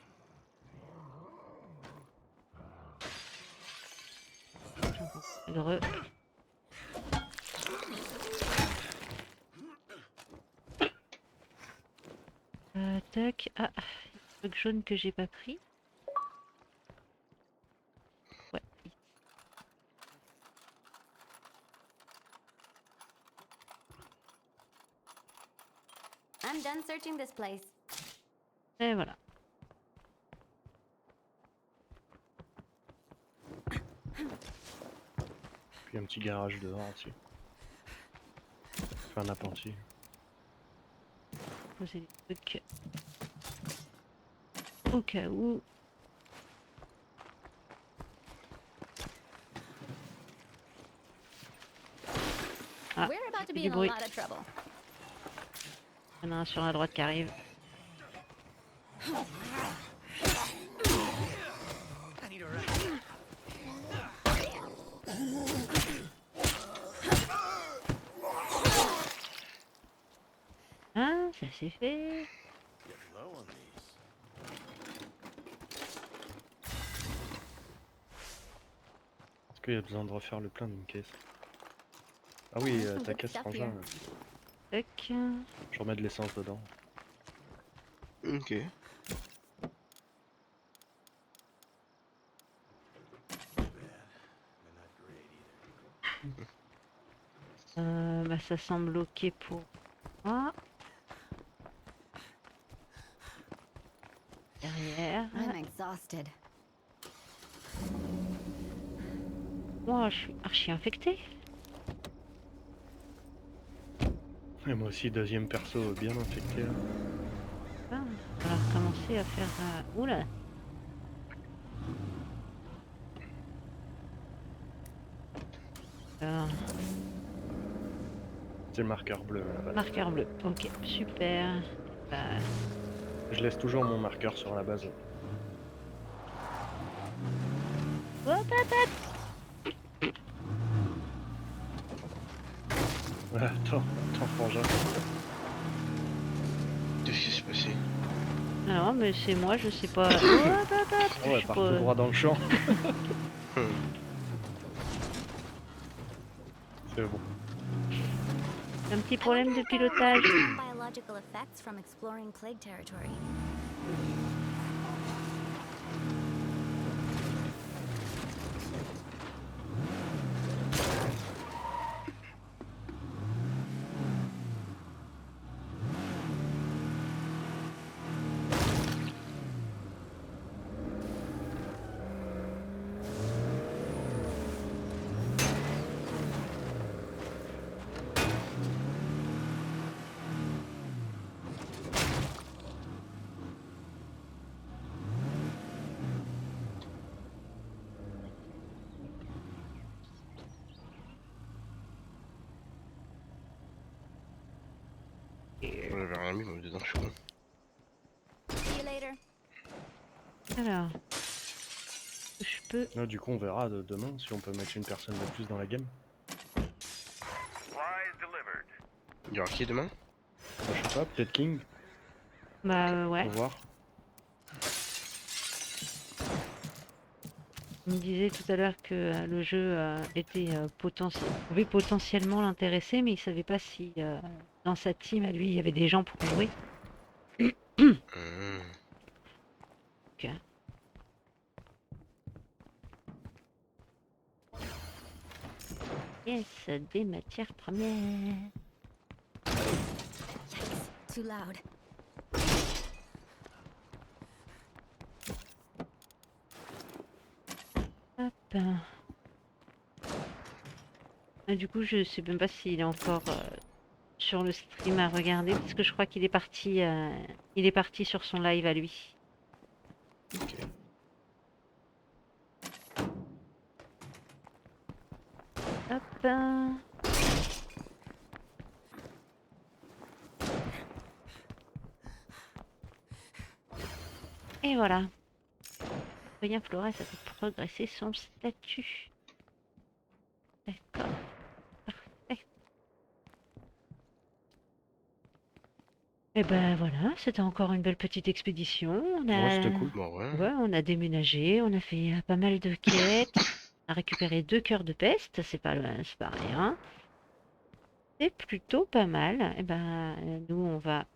Speaker 1: Heureux. Tac. Ah, truc jaune que j'ai pas pris. Ouais.
Speaker 4: I'm done searching this place.
Speaker 1: Et voilà.
Speaker 2: Puis un petit garage devant aussi. Enfin un appentis.
Speaker 1: Poser des trucs. Au cas où. Ah,
Speaker 4: We're about to
Speaker 1: il y
Speaker 4: be
Speaker 1: a du
Speaker 4: in a
Speaker 1: bruit.
Speaker 4: lot of trouble.
Speaker 1: Il y en a un sur la droite qui arrive. Ah, ça c'est fait.
Speaker 10: Getting low on these.
Speaker 2: Est-ce qu'il y a besoin de refaire le plein d'une caisse? Ah oui,
Speaker 4: some
Speaker 2: ta
Speaker 4: good
Speaker 2: caisse
Speaker 4: stuff
Speaker 2: frangin.
Speaker 4: here.
Speaker 1: Tac.
Speaker 2: Je remets de l'essence dedans.
Speaker 3: Ok.
Speaker 1: Bah ça semble ok pour moi. Derrière.
Speaker 4: I'm exhausted. infested.
Speaker 1: Moi, je suis archi infecté.
Speaker 2: Et moi aussi, deuxième perso bien infecté là.
Speaker 1: Ah, on va commencer à faire... Oula. Alors,
Speaker 2: C'est le marqueur bleu là-bas.
Speaker 1: marqueur bleu. Ok, super. Bah,
Speaker 2: Je laisse toujours mon marqueur sur la base.
Speaker 1: oh, patate.
Speaker 2: Attends, frangin.
Speaker 3: Qu'est-ce qui s'est passé?
Speaker 1: Non, mais c'est moi, je sais pas. Oh, patate.
Speaker 2: Oh,
Speaker 1: Je
Speaker 2: elle
Speaker 1: sais
Speaker 2: part
Speaker 1: pas.
Speaker 2: tout droit dans le champ. C'est bon.
Speaker 1: Un petit problème de pilotage.
Speaker 4: Biological effects from exploring plague territory.
Speaker 3: J'avais rien mis, mais dedans, je suis con.
Speaker 4: See you later.
Speaker 1: Alors, je peux...
Speaker 2: Là, du coup, on verra demain si on peut mettre une personne de plus dans la game.
Speaker 7: Supplies delivered.
Speaker 3: Il y aura qui demain?
Speaker 2: Je sais pas, peut-être King,
Speaker 1: Bah ouais.
Speaker 2: faut voir.
Speaker 1: Il me disait tout à l'heure que le jeu pouvait potentiellement l'intéresser, mais il savait pas si dans sa team, à lui, il y avait des gens pour jouer. Ok. Yes, des matières premières.
Speaker 4: Yikes, too loud.
Speaker 1: Hop. Ah, du coup, je sais même pas s'il est encore sur le stream à regarder, parce que je crois qu'il est parti sur son live à lui.
Speaker 2: Ok.
Speaker 1: Hop. Et voilà. Rien Flores a fait progresser son statut. D'accord. Parfait. Et ben voilà, c'était encore une belle petite expédition.
Speaker 2: Ouais, c'était cool.
Speaker 3: Bon, ouais.
Speaker 1: Ouais, on a déménagé, on a fait pas mal de quêtes, on a récupéré 2 cœurs de peste, c'est pas rien. C'est plutôt pas mal. Et ben, nous, on va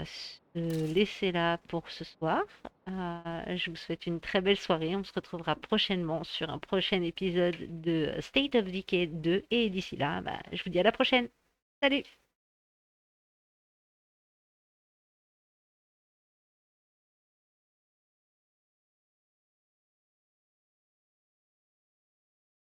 Speaker 1: se laisser là pour ce soir. Je vous souhaite une très belle soirée. On se retrouvera prochainement sur un prochain épisode de State of Decay 2. Et d'ici là, bah, je vous dis à la prochaine. Salut!